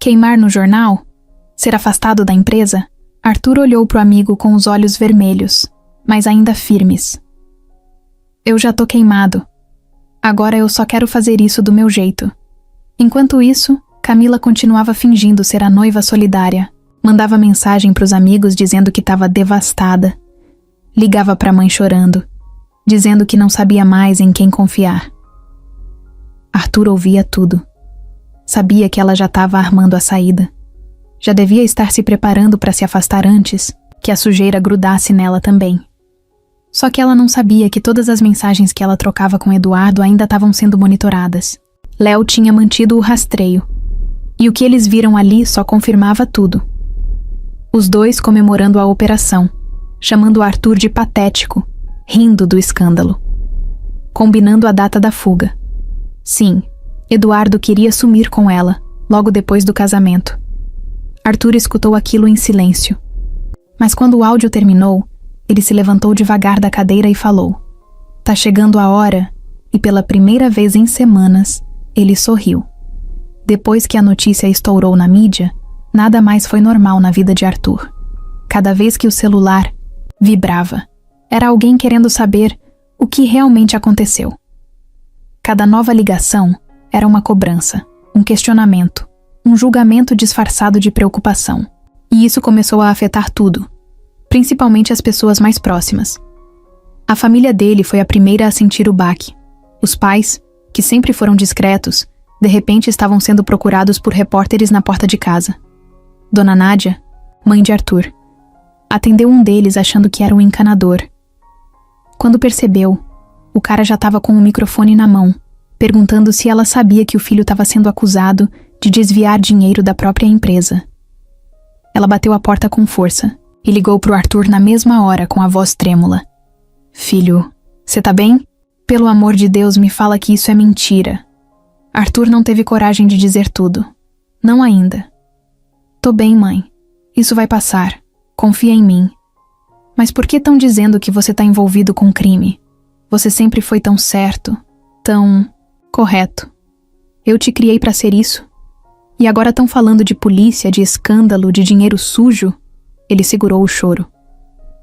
Queimar no jornal? Ser afastado da empresa? Arthur olhou pro amigo com os olhos vermelhos, mas ainda firmes. Eu já tô queimado. Agora eu só quero fazer isso do meu jeito. Enquanto isso, Camila continuava fingindo ser a noiva solidária. Mandava mensagem pros amigos dizendo que estava devastada. Ligava pra mãe chorando, dizendo que não sabia mais em quem confiar. Arthur ouvia tudo. Sabia que ela já estava armando a saída. Já devia estar se preparando para se afastar antes, que a sujeira grudasse nela também. Só que ela não sabia que todas as mensagens que ela trocava com Eduardo ainda estavam sendo monitoradas. Léo tinha mantido o rastreio. E o que eles viram ali só confirmava tudo. Os dois comemorando a operação, chamando Arthur de patético, rindo do escândalo. Combinando a data da fuga. Sim, Eduardo queria sumir com ela, logo depois do casamento. Arthur escutou aquilo em silêncio. Mas quando o áudio terminou, ele se levantou devagar da cadeira e falou: Tá chegando a hora, e pela primeira vez em semanas, ele sorriu. Depois que a notícia estourou na mídia, nada mais foi normal na vida de Arthur. Cada vez que o celular vibrava, era alguém querendo saber o que realmente aconteceu. Cada nova ligação era uma cobrança, um questionamento, um julgamento disfarçado de preocupação. E isso começou a afetar tudo, principalmente as pessoas mais próximas. A família dele foi a primeira a sentir o baque. Os pais, que sempre foram discretos, de repente estavam sendo procurados por repórteres na porta de casa. Dona Nádia, mãe de Arthur, atendeu um deles achando que era um encanador. Quando percebeu, o cara já estava com o microfone na mão, perguntando se ela sabia que o filho estava sendo acusado de desviar dinheiro da própria empresa. Ela bateu a porta com força e ligou pro Arthur na mesma hora com a voz trêmula. Filho, você tá bem? Pelo amor de Deus, me fala que isso é mentira. Arthur não teve coragem de dizer tudo. Não ainda. Tô bem, mãe. Isso vai passar. Confia em mim. Mas por que estão dizendo que você está envolvido com crime? Você sempre foi tão certo, tão correto. Eu te criei para ser isso. E agora estão falando de polícia, de escândalo, de dinheiro sujo? Ele segurou o choro.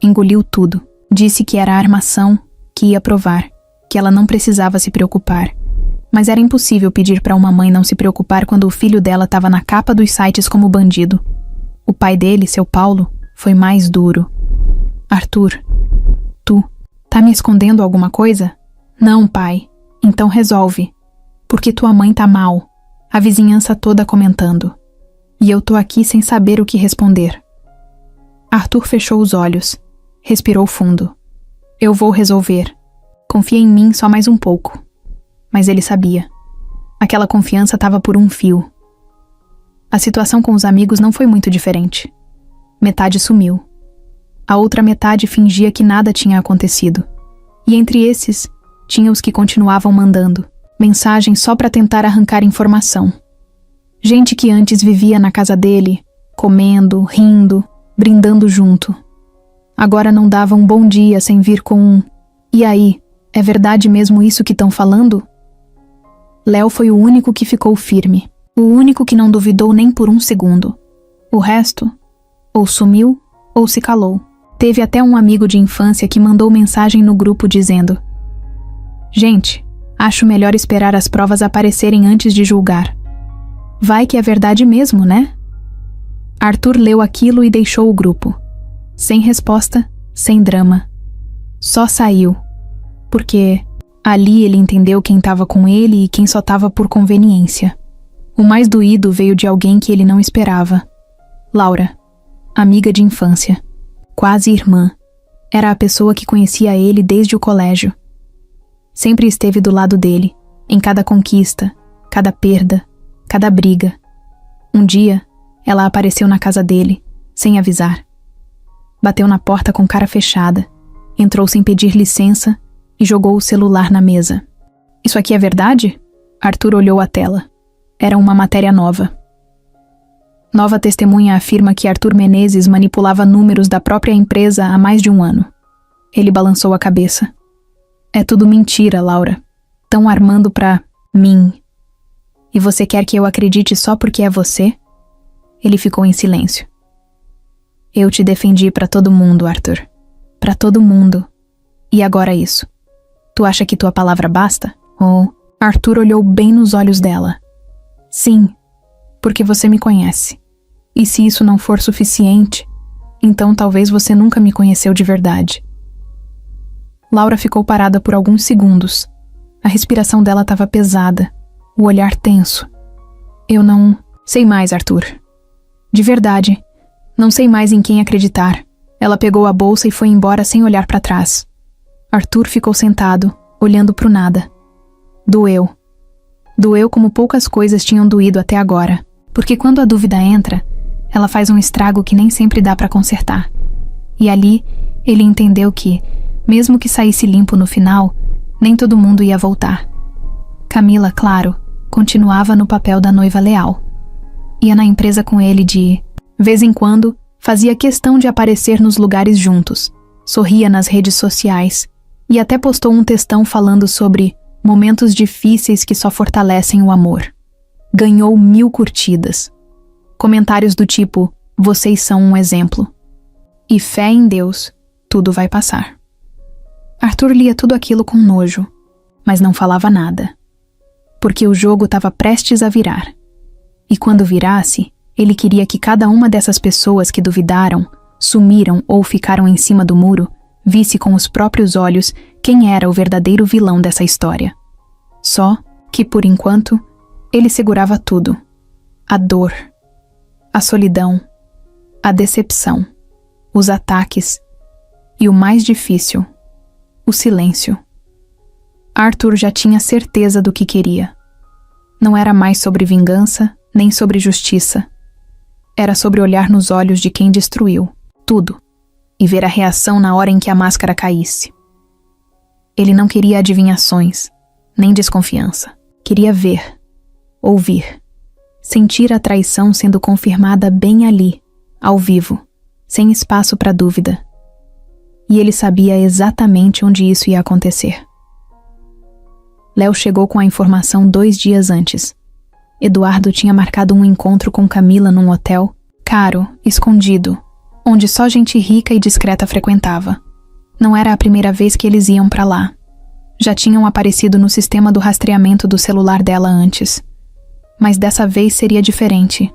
Engoliu tudo. Disse que era armação, que ia provar, que ela não precisava se preocupar. Mas era impossível pedir para uma mãe não se preocupar quando o filho dela estava na capa dos sites como bandido. O pai dele, seu Paulo, foi mais duro. Arthur, tu tá me escondendo alguma coisa? Não, pai. Então resolve. Porque tua mãe tá mal. A vizinhança toda comentando. E eu tô aqui sem saber o que responder. Arthur fechou os olhos. Respirou fundo. Eu vou resolver. Confia em mim só mais um pouco. Mas ele sabia. Aquela confiança estava por um fio. A situação com os amigos não foi muito diferente. Metade sumiu. A outra metade fingia que nada tinha acontecido. E entre esses, tinha os que continuavam mandando mensagens só para tentar arrancar informação. Gente que antes vivia na casa dele, comendo, rindo, brindando junto. Agora não dava um bom dia sem vir com um "E aí, é verdade mesmo isso que estão falando?" Léo foi o único que ficou firme, o único que não duvidou nem por um segundo. O resto, ou sumiu, ou se calou. Teve até um amigo de infância que mandou mensagem no grupo dizendo: "Gente, acho melhor esperar as provas aparecerem antes de julgar. Vai que é verdade mesmo, né?" Arthur leu aquilo e deixou o grupo. Sem resposta, sem drama. Só saiu. Porque ali ele entendeu quem estava com ele e quem só estava por conveniência. O mais doído veio de alguém que ele não esperava. Laura, amiga de infância. Quase irmã. Era a pessoa que conhecia ele desde o colégio. Sempre esteve do lado dele, em cada conquista, cada perda, cada briga. Um dia, ela apareceu na casa dele, sem avisar. Bateu na porta com cara fechada, entrou sem pedir licença e jogou o celular na mesa. "Isso aqui é verdade?" Arthur olhou a tela. Era uma matéria nova. Nova testemunha afirma que Arthur Menezes manipulava números da própria empresa há mais de um ano. Ele balançou a cabeça. "É tudo mentira, Laura. Tão armando pra mim. E você quer que eu acredite só porque é você?" Ele ficou em silêncio. "Eu te defendi pra todo mundo, Arthur. Pra todo mundo. E agora isso. Tu acha que tua palavra basta?" Arthur olhou bem nos olhos dela. "Sim, porque você me conhece. E se isso não for suficiente, então talvez você nunca me conheceu de verdade." Laura ficou parada por alguns segundos. A respiração dela estava pesada, o olhar tenso. "Eu não sei mais, Arthur. De verdade, não sei mais em quem acreditar." Ela pegou a bolsa e foi embora sem olhar para trás. Arthur ficou sentado, olhando pro nada. Doeu. Doeu como poucas coisas tinham doído até agora. Porque quando a dúvida entra, ela faz um estrago que nem sempre dá para consertar. E ali, ele entendeu que, mesmo que saísse limpo no final, nem todo mundo ia voltar. Camila, claro, continuava no papel da noiva leal. Ia na empresa com ele de vez em quando, fazia questão de aparecer nos lugares juntos, sorria nas redes sociais e até postou um textão falando sobre momentos difíceis que só fortalecem o amor. Ganhou 1000 curtidas. Comentários do tipo, "Vocês são um exemplo." E fé em Deus, tudo vai passar. Arthur lia tudo aquilo com nojo, mas não falava nada. Porque o jogo estava prestes a virar. E quando virasse, ele queria que cada uma dessas pessoas que duvidaram, sumiram ou ficaram em cima do muro, visse com os próprios olhos quem era o verdadeiro vilão dessa história. Só que, por enquanto, ele segurava tudo. A dor, a solidão, a decepção, os ataques e o mais difícil, o silêncio. Arthur já tinha certeza do que queria. Não era mais sobre vingança, nem sobre justiça. Era sobre olhar nos olhos de quem destruiu tudo e ver a reação na hora em que a máscara caísse. Ele não queria adivinhações, nem desconfiança. Queria ver, ouvir, sentir a traição sendo confirmada bem ali, ao vivo, sem espaço para dúvida. e ele sabia exatamente onde isso ia acontecer. Léo chegou com a informação 2 dias antes. Eduardo tinha marcado um encontro com Camila num hotel, caro, escondido, onde só gente rica e discreta frequentava. Não era a primeira vez que eles iam para lá. Já tinham aparecido no sistema do rastreamento do celular dela antes. Mas dessa vez seria diferente.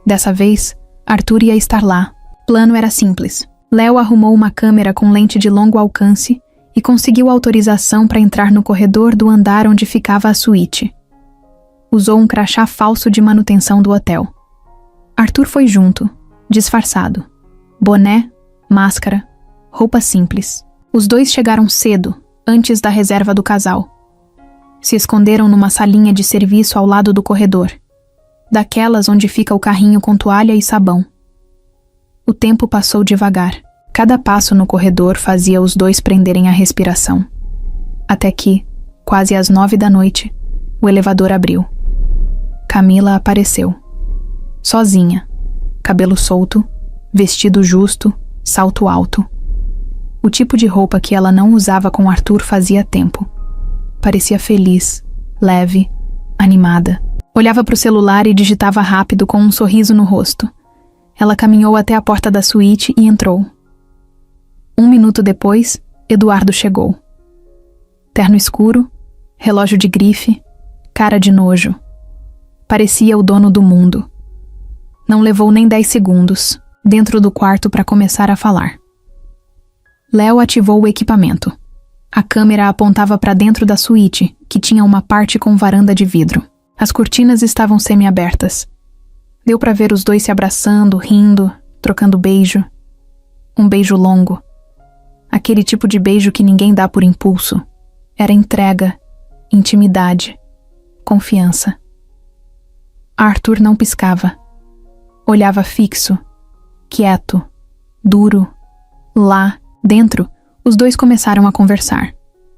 Dessa vez, Arthur ia estar lá. O plano era simples. Léo arrumou uma câmera com lente de longo alcance e conseguiu autorização para entrar no corredor do andar onde ficava a suíte. Usou um crachá falso de manutenção do hotel. Arthur foi junto, disfarçado. Boné, máscara, roupa simples. Os dois chegaram cedo, antes da reserva do casal. Se esconderam numa salinha de serviço ao lado do corredor, daquelas onde fica o carrinho com toalha e sabão. O tempo passou devagar. Cada passo no corredor fazia os dois prenderem a respiração. Até que, quase às 9 da noite, o elevador abriu. Camila apareceu. Sozinha, cabelo solto, vestido justo, salto alto. O tipo de roupa que ela não usava com Arthur fazia tempo. Parecia feliz, leve, animada. Olhava para o celular e digitava rápido com um sorriso no rosto. Ela caminhou até a porta da suíte e entrou. 1 minuto depois, Eduardo chegou. Terno escuro, relógio de grife, cara de nojo. Parecia o dono do mundo. Não levou nem 10 segundos, dentro do quarto para começar a falar. Léo ativou o equipamento. A câmera apontava para dentro da suíte, que tinha uma parte com varanda de vidro. As cortinas estavam semi-abertas. Deu para ver os dois se abraçando, rindo, trocando beijo. Um beijo longo. Aquele tipo de beijo que ninguém dá por impulso. Era entrega, intimidade, confiança. Arthur não piscava. Olhava fixo, quieto, duro. Lá, dentro, os dois começaram a conversar.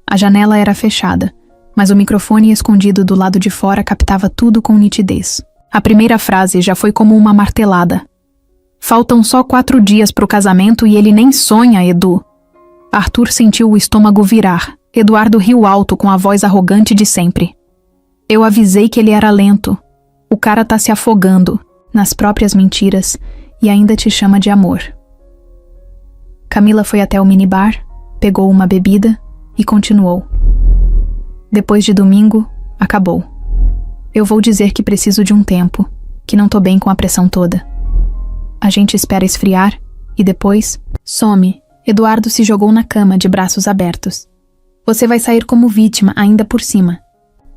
A janela era fechada, mas o microfone escondido do lado de fora captava tudo com nitidez. A primeira frase já foi como uma martelada. Faltam só 4 dias pro casamento e ele nem sonha, Edu. Arthur sentiu o estômago virar. Eduardo riu alto com a voz arrogante de sempre. Eu avisei que ele era lento. O cara tá se afogando nas próprias mentiras e ainda te chama de amor. Camila foi até o minibar, pegou uma bebida e continuou. Depois de domingo, acabou. Eu vou dizer que preciso de um tempo, que não tô bem com a pressão toda. A gente espera esfriar e depois some. Eduardo se jogou na cama de braços abertos. Você vai sair como vítima ainda por cima.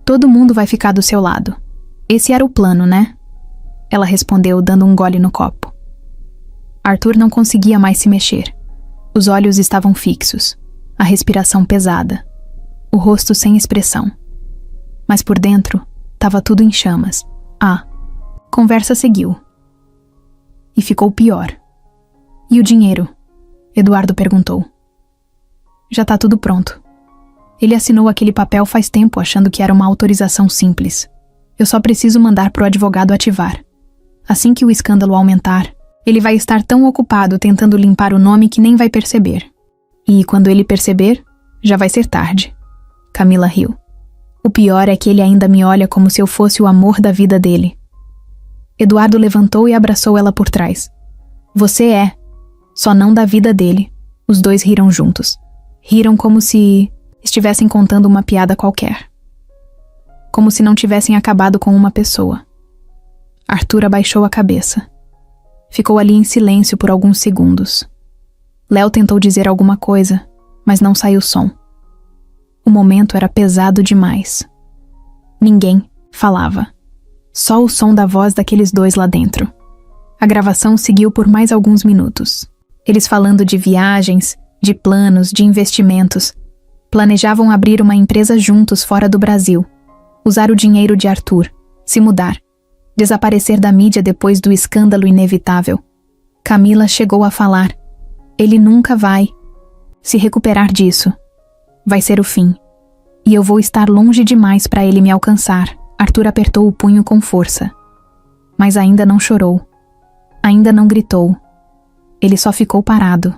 Todo mundo vai ficar do seu lado. Esse era o plano, né? Ela respondeu, dando um gole no copo. Arthur não conseguia mais se mexer. Os olhos estavam fixos, a respiração pesada, o rosto sem expressão. Mas por dentro, estava tudo em chamas. A conversa seguiu. E ficou pior. E o dinheiro? Eduardo perguntou. Já tá tudo pronto. Ele assinou aquele papel faz tempo achando que era uma autorização simples. Eu só preciso mandar pro advogado ativar. Assim que o escândalo aumentar, ele vai estar tão ocupado tentando limpar o nome que nem vai perceber. E quando ele perceber, já vai ser tarde. Camila riu. O pior é que ele ainda me olha como se eu fosse o amor da vida dele. Eduardo levantou e abraçou ela por trás. Você é, só não da vida dele. Os dois riram juntos. Riram como se estivessem contando uma piada qualquer. Como se não tivessem acabado com uma pessoa. Arthur abaixou a cabeça. Ficou ali em silêncio por alguns segundos. Léo tentou dizer alguma coisa, mas não saiu som. O momento era pesado demais. Ninguém falava. Só o som da voz daqueles dois lá dentro. A gravação seguiu por mais alguns minutos. Eles falando de viagens, de planos, de investimentos. Planejavam abrir uma empresa juntos fora do Brasil. Usar o dinheiro de Arthur. Se mudar. Desaparecer da mídia depois do escândalo inevitável. Camila chegou a falar. Ele nunca vai se recuperar disso. Vai ser o fim. E eu vou estar longe demais para ele me alcançar. Arthur apertou o punho com força. Mas ainda não chorou. Ainda não gritou. Ele só ficou parado.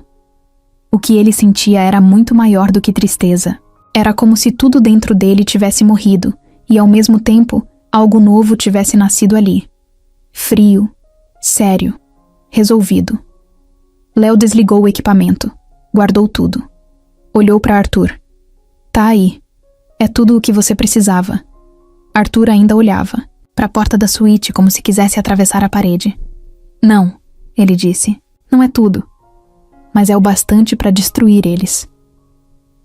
O que ele sentia era muito maior do que tristeza. Era como se tudo dentro dele tivesse morrido e, ao mesmo tempo, algo novo tivesse nascido ali. Frio, sério, resolvido. Léo desligou o equipamento, guardou tudo. Olhou para Arthur. Tá aí. É tudo o que você precisava. Arthur ainda olhava, para a porta da suíte como se quisesse atravessar a parede. Não, ele disse. Não é tudo. Mas é o bastante para destruir eles.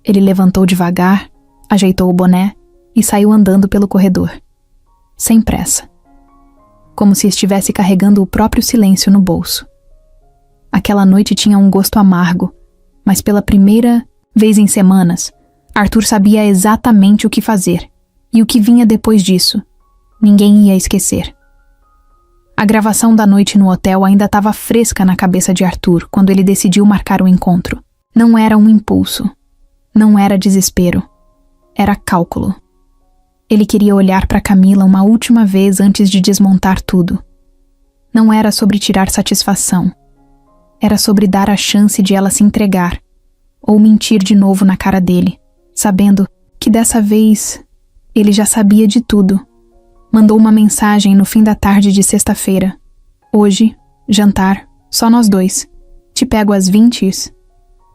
Ele levantou devagar, ajeitou o boné e saiu andando pelo corredor. Sem pressa. Como se estivesse carregando o próprio silêncio no bolso. Aquela noite tinha um gosto amargo, mas pela primeira vez em semanas, Arthur sabia exatamente o que fazer, e o que vinha depois disso. Ninguém ia esquecer. A gravação da noite no hotel ainda estava fresca na cabeça de Arthur quando ele decidiu marcar o encontro. Não era um impulso. Não era desespero. Era cálculo. Ele queria olhar para Camila uma última vez antes de desmontar tudo. Não era sobre tirar satisfação. Era sobre dar a chance de ela se entregar, ou mentir de novo na cara dele, sabendo que dessa vez ele já sabia de tudo. Mandou uma mensagem no fim da tarde de sexta-feira. Hoje, jantar, só nós dois. Te pego às 20?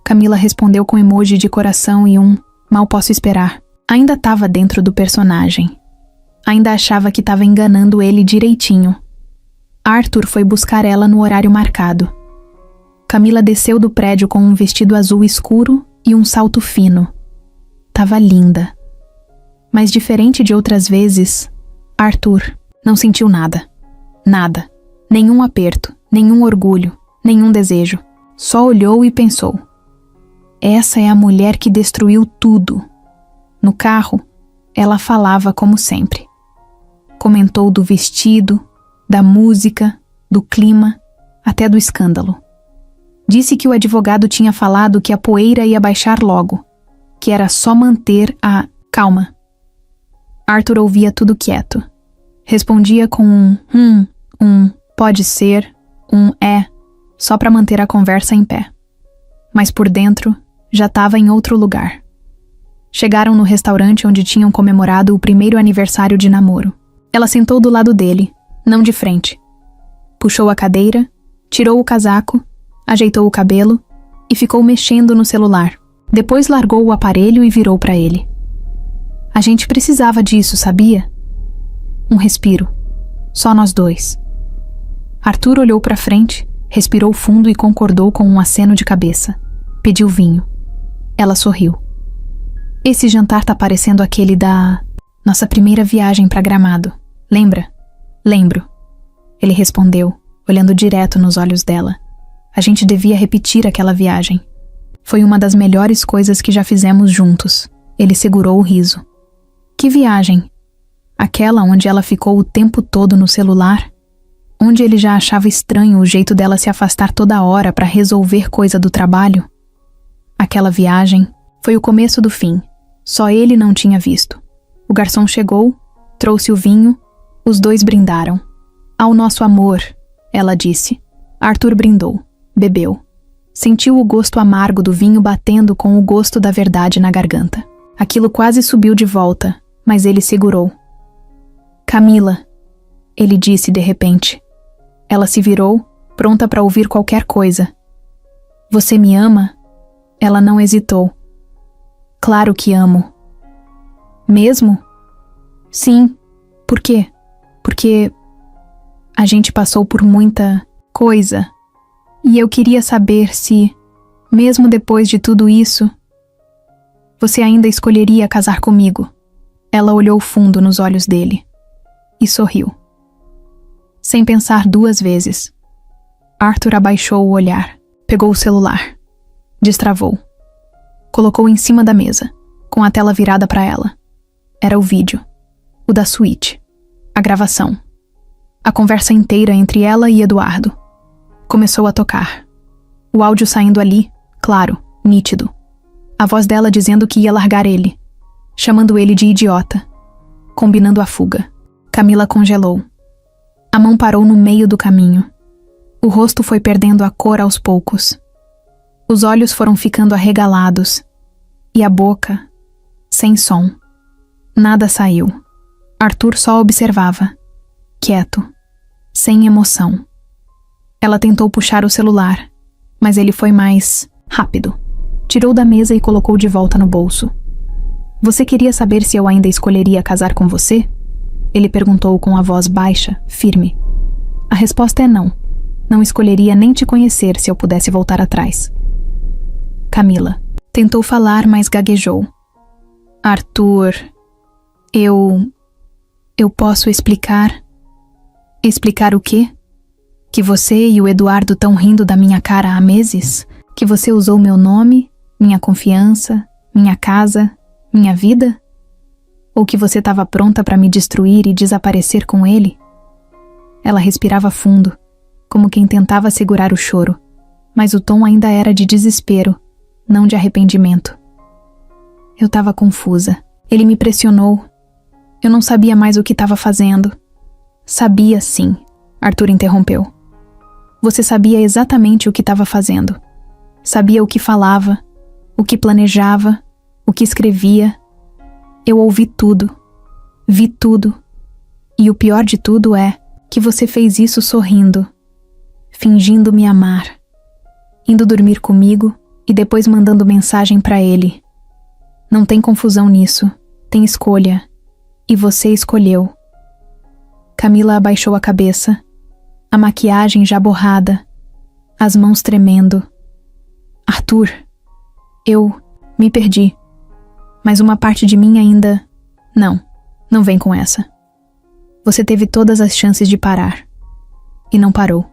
Camila respondeu com emoji de coração e mal posso esperar. Ainda estava dentro do personagem. Ainda achava que estava enganando ele direitinho. Arthur foi buscar ela no horário marcado. Camila desceu do prédio com um vestido azul escuro e um salto fino. Tava linda. Mas diferente de outras vezes, Arthur não sentiu nada. Nada. Nenhum aperto, nenhum orgulho, nenhum desejo. Só olhou e pensou. Essa é a mulher que destruiu tudo. No carro, ela falava como sempre. Comentou do vestido, da música, do clima, até do escândalo. Disse que o advogado tinha falado que a poeira ia baixar logo, que era só manter a calma. Arthur ouvia tudo quieto. Respondia com pode ser, é, só para manter a conversa em pé. Mas por dentro, já estava em outro lugar. Chegaram no restaurante onde tinham comemorado o primeiro aniversário de namoro. Ela sentou do lado dele, não de frente. Puxou a cadeira, tirou o casaco, ajeitou o cabelo e ficou mexendo no celular. Depois largou o aparelho e virou para ele. A gente precisava disso, sabia? Um respiro. Só nós dois. Arthur olhou para frente, respirou fundo e concordou com um aceno de cabeça. Pediu vinho. Ela sorriu. Esse jantar tá parecendo aquele da nossa primeira viagem para Gramado. Lembra? Lembro. Ele respondeu, olhando direto nos olhos dela. A gente devia repetir aquela viagem. Foi uma das melhores coisas que já fizemos juntos. Ele segurou o riso. Que viagem? Aquela onde ela ficou o tempo todo no celular? Onde ele já achava estranho o jeito dela se afastar toda hora para resolver coisa do trabalho? Aquela viagem foi o começo do fim. Só ele não tinha visto. O garçom chegou, trouxe o vinho, os dois brindaram. Ao nosso amor, ela disse. Arthur brindou, bebeu. Sentiu o gosto amargo do vinho batendo com o gosto da verdade na garganta. Aquilo quase subiu de volta, mas ele segurou. Camila, ele disse de repente. Ela se virou, pronta para ouvir qualquer coisa. Você me ama? Ela não hesitou. Claro que amo. Mesmo? Sim. Por quê? Porque a gente passou por muita coisa. E eu queria saber se, mesmo depois de tudo isso, você ainda escolheria casar comigo. Ela olhou fundo nos olhos dele e sorriu. Sem pensar duas vezes. Arthur abaixou o olhar, pegou o celular, destravou. Colocou em cima da mesa, com a tela virada para ela. Era o vídeo, o da suíte, a gravação. A conversa inteira entre ela e Eduardo. Começou a tocar. O áudio saindo ali, claro, nítido. A voz dela dizendo que ia largar ele, chamando ele de idiota, combinando a fuga. Camila congelou. A mão parou no meio do caminho. O rosto foi perdendo a cor aos poucos. Os olhos foram ficando arregalados e a boca, sem som. Nada saiu. Arthur só observava, quieto, sem emoção. Ela tentou puxar o celular, mas ele foi mais rápido. Tirou da mesa e colocou de volta no bolso. Você queria saber se eu ainda escolheria casar com você? Ele perguntou com a voz baixa, firme. A resposta é não. Não escolheria nem te conhecer se eu pudesse voltar atrás. Camila tentou falar, mas gaguejou. Arthur, eu posso explicar? Explicar o quê? Que você e o Eduardo estão rindo da minha cara há meses? Que você usou meu nome, minha confiança, minha casa, minha vida? Ou que você estava pronta para me destruir e desaparecer com ele? Ela respirava fundo, como quem tentava segurar o choro, mas o tom ainda era de desespero, não de arrependimento. Eu estava confusa. Ele me pressionou. Eu não sabia mais o que estava fazendo. Sabia sim, Arthur interrompeu. Você sabia exatamente o que estava fazendo. Sabia o que falava, o que planejava, o que escrevia. Eu ouvi tudo. Vi tudo. E o pior de tudo é que você fez isso sorrindo, fingindo me amar, indo dormir comigo e depois mandando mensagem para ele. Não tem confusão nisso, tem escolha. E você escolheu. Camila abaixou a cabeça, a maquiagem já borrada, as mãos tremendo. Arthur, eu me perdi. Mas uma parte de mim ainda... Não vem com essa. Você teve todas as chances de parar. E não parou.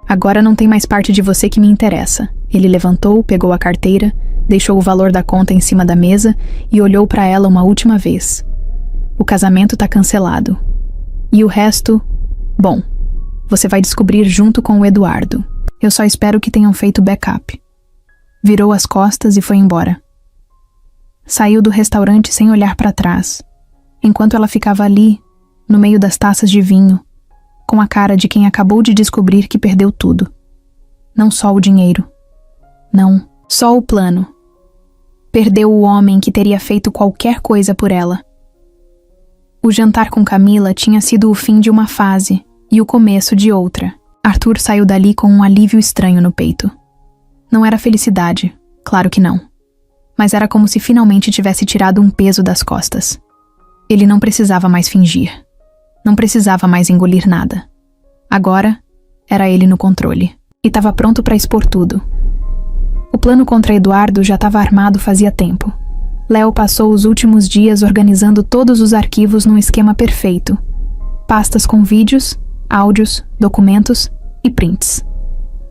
Agora não tem mais parte de você que me interessa. Ele levantou, pegou a carteira, deixou o valor da conta em cima da mesa e olhou para ela uma última vez. O casamento tá cancelado. E o resto... Bom, você vai descobrir junto com o Eduardo. Eu só espero que tenham feito backup. Virou as costas e foi embora. Saiu do restaurante sem olhar para trás, enquanto ela ficava ali, no meio das taças de vinho, com a cara de quem acabou de descobrir que perdeu tudo. Não só o dinheiro. Não, só o plano. Perdeu o homem que teria feito qualquer coisa por ela. O jantar com Camila tinha sido o fim de uma fase e o começo de outra. Arthur saiu dali com um alívio estranho no peito. Não era felicidade, claro que não. Mas era como se finalmente tivesse tirado um peso das costas. Ele não precisava mais fingir. Não precisava mais engolir nada. Agora, era ele no controle. E estava pronto para expor tudo. O plano contra Eduardo já estava armado fazia tempo. Léo passou os últimos dias organizando todos os arquivos num esquema perfeito. Pastas com vídeos, áudios, documentos e prints.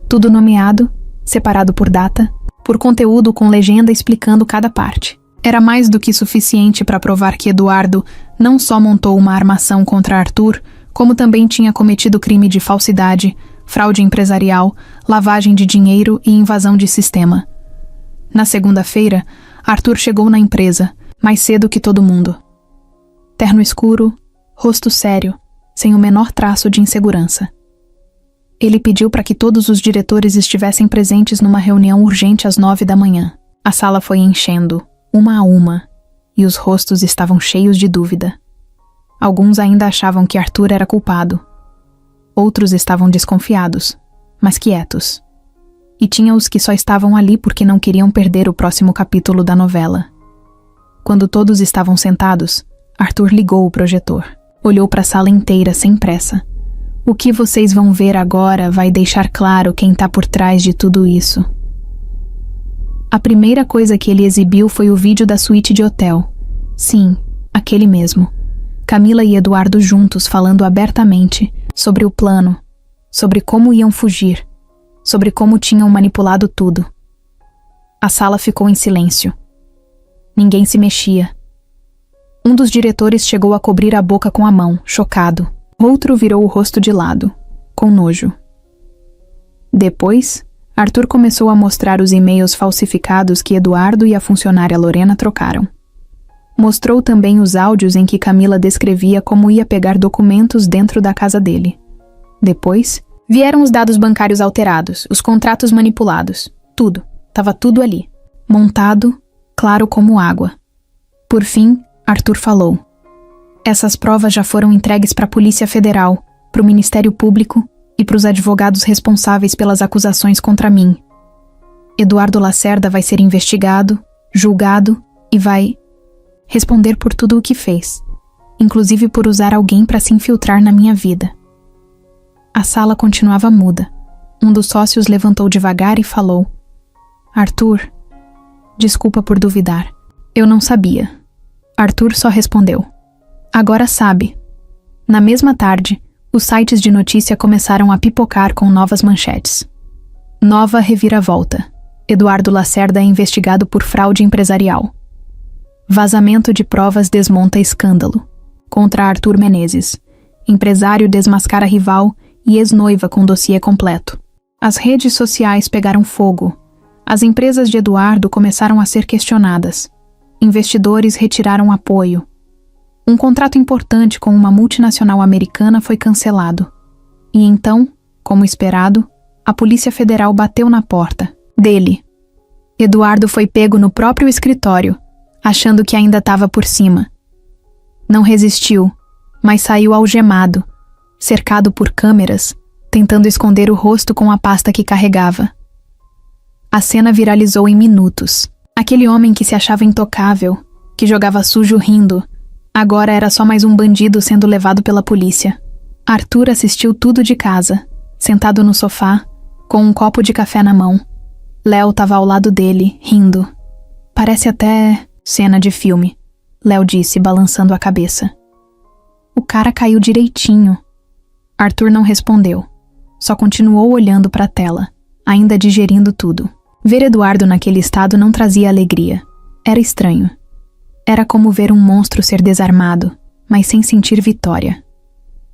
Tudo nomeado, separado por data, por conteúdo com legenda explicando cada parte. Era mais do que suficiente para provar que Eduardo não só montou uma armação contra Arthur, como também tinha cometido crime de falsidade, fraude empresarial, lavagem de dinheiro e invasão de sistema. Na segunda-feira, Arthur chegou na empresa, mais cedo que todo mundo. Terno escuro, rosto sério, sem o menor traço de insegurança. Ele pediu para que todos os diretores estivessem presentes numa reunião urgente às 9 da manhã. A sala foi enchendo, uma a uma, e os rostos estavam cheios de dúvida. Alguns ainda achavam que Arthur era culpado. Outros estavam desconfiados, mas quietos. E tinha os que só estavam ali porque não queriam perder o próximo capítulo da novela. Quando todos estavam sentados, Arthur ligou o projetor. Olhou para a sala inteira sem pressa. O que vocês vão ver agora vai deixar claro quem está por trás de tudo isso. A primeira coisa que ele exibiu foi o vídeo da suíte de hotel. Sim, aquele mesmo. Camila e Eduardo juntos falando abertamente sobre o plano, sobre como iam fugir, sobre como tinham manipulado tudo. A sala ficou em silêncio. Ninguém se mexia. Um dos diretores chegou a cobrir a boca com a mão, chocado. Outro virou o rosto de lado, com nojo. Depois, Arthur começou a mostrar os e-mails falsificados que Eduardo e a funcionária Lorena trocaram. Mostrou também os áudios em que Camila descrevia como ia pegar documentos dentro da casa dele. Depois, vieram os dados bancários alterados, os contratos manipulados, tudo. Tava tudo ali, montado, claro como água. Por fim, Arthur falou. Essas provas já foram entregues para a Polícia Federal, para o Ministério Público e para os advogados responsáveis pelas acusações contra mim. Eduardo Lacerda vai ser investigado, julgado e vai responder por tudo o que fez, inclusive por usar alguém para se infiltrar na minha vida. A sala continuava muda. Um dos sócios levantou devagar e falou: Arthur, desculpa por duvidar. Eu não sabia. Arthur só respondeu: agora sabe. Na mesma tarde, os sites de notícia começaram a pipocar com novas manchetes. Nova reviravolta. Eduardo Lacerda é investigado por fraude empresarial. Vazamento de provas desmonta escândalo. Contra Arthur Menezes. Empresário desmascara rival e ex-noiva com dossiê completo. As redes sociais pegaram fogo. As empresas de Eduardo começaram a ser questionadas. Investidores retiraram apoio. Um contrato importante com uma multinacional americana foi cancelado. E então, como esperado, a Polícia Federal bateu na porta dele. Eduardo foi pego no próprio escritório, achando que ainda estava por cima. Não resistiu, mas saiu algemado, cercado por câmeras, tentando esconder o rosto com a pasta que carregava. A cena viralizou em minutos. Aquele homem que se achava intocável, que jogava sujo rindo, agora era só mais um bandido sendo levado pela polícia. Arthur assistiu tudo de casa, sentado no sofá, com um copo de café na mão. Léo estava ao lado dele, rindo. Parece até cena de filme, Léo disse, balançando a cabeça. O cara caiu direitinho. Arthur não respondeu. Só continuou olhando para a tela, ainda digerindo tudo. Ver Eduardo naquele estado não trazia alegria. Era estranho. Era como ver um monstro ser desarmado, mas sem sentir vitória.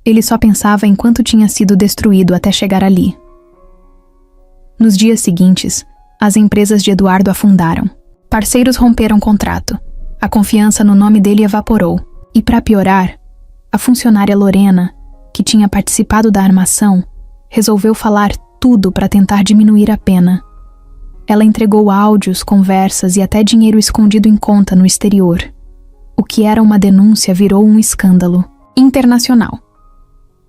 Ele só pensava em quanto tinha sido destruído até chegar ali. Nos dias seguintes, as empresas de Eduardo afundaram. Parceiros romperam contrato. A confiança no nome dele evaporou. E para piorar, a funcionária Lorena, que tinha participado da armação, resolveu falar tudo para tentar diminuir a pena. Ela entregou áudios, conversas e até dinheiro escondido em conta no exterior. O que era uma denúncia virou um escândalo internacional.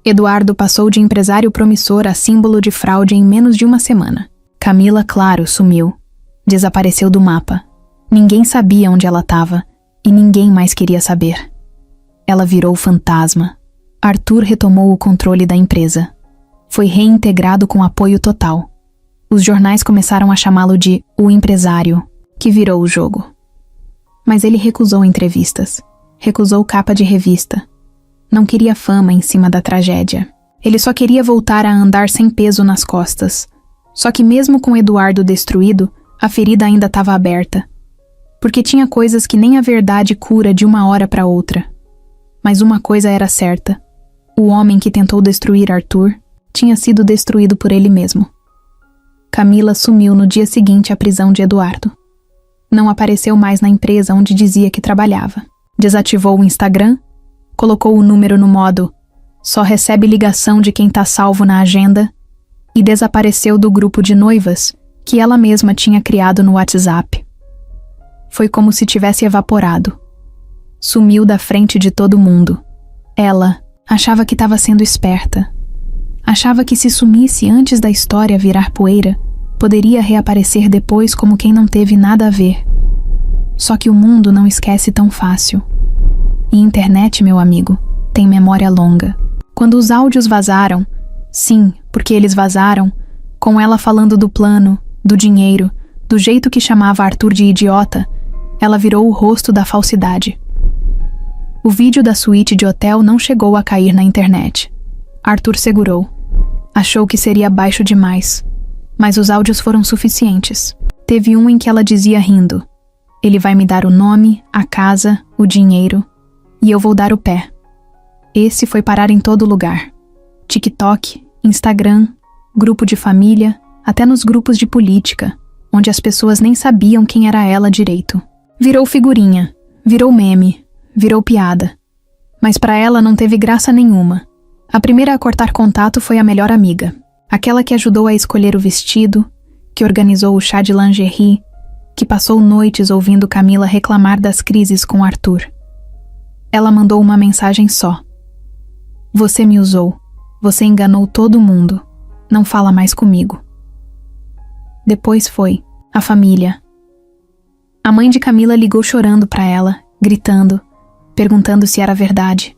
Eduardo passou de empresário promissor a símbolo de fraude em menos de uma semana. Camila, claro, sumiu. Desapareceu do mapa. Ninguém sabia onde ela estava e ninguém mais queria saber. Ela virou fantasma. Arthur retomou o controle da empresa. Foi reintegrado com apoio total. Os jornais começaram a chamá-lo de o empresário, que virou o jogo. Mas ele recusou entrevistas. Recusou capa de revista. Não queria fama em cima da tragédia. Ele só queria voltar a andar sem peso nas costas. Só que mesmo com Eduardo destruído, a ferida ainda estava aberta. Porque tinha coisas que nem a verdade cura de uma hora para outra. Mas uma coisa era certa. O homem que tentou destruir Arthur tinha sido destruído por ele mesmo. Camila sumiu no dia seguinte à prisão de Eduardo. Não apareceu mais na empresa onde dizia que trabalhava. Desativou o Instagram, colocou o número no modo "só recebe ligação de quem tá salvo na agenda" e desapareceu do grupo de noivas que ela mesma tinha criado no WhatsApp. Foi como se tivesse evaporado. Sumiu da frente de todo mundo. Ela achava que estava sendo esperta. Achava que se sumisse antes da história virar poeira, poderia reaparecer depois como quem não teve nada a ver. Só que o mundo não esquece tão fácil. E internet, meu amigo, tem memória longa. Quando os áudios vazaram, sim, porque eles vazaram, com ela falando do plano, do dinheiro, do jeito que chamava Arthur de idiota, ela virou o rosto da falsidade. O vídeo da suíte de hotel não chegou a cair na internet. Arthur segurou. Achou que seria baixo demais, mas os áudios foram suficientes. Teve um em que ela dizia rindo: "Ele vai me dar o nome, a casa, o dinheiro, e eu vou dar o pé." Esse foi parar em todo lugar. TikTok, Instagram, grupo de família, até nos grupos de política, onde as pessoas nem sabiam quem era ela direito. Virou figurinha, virou meme, virou piada. Mas para ela não teve graça nenhuma. A primeira a cortar contato foi a melhor amiga, aquela que ajudou a escolher o vestido, que organizou o chá de lingerie, que passou noites ouvindo Camila reclamar das crises com Arthur. Ela mandou uma mensagem só. Você me usou. Você enganou todo mundo. Não fala mais comigo. Depois foi a família. A mãe de Camila ligou chorando para ela, gritando, perguntando se era verdade.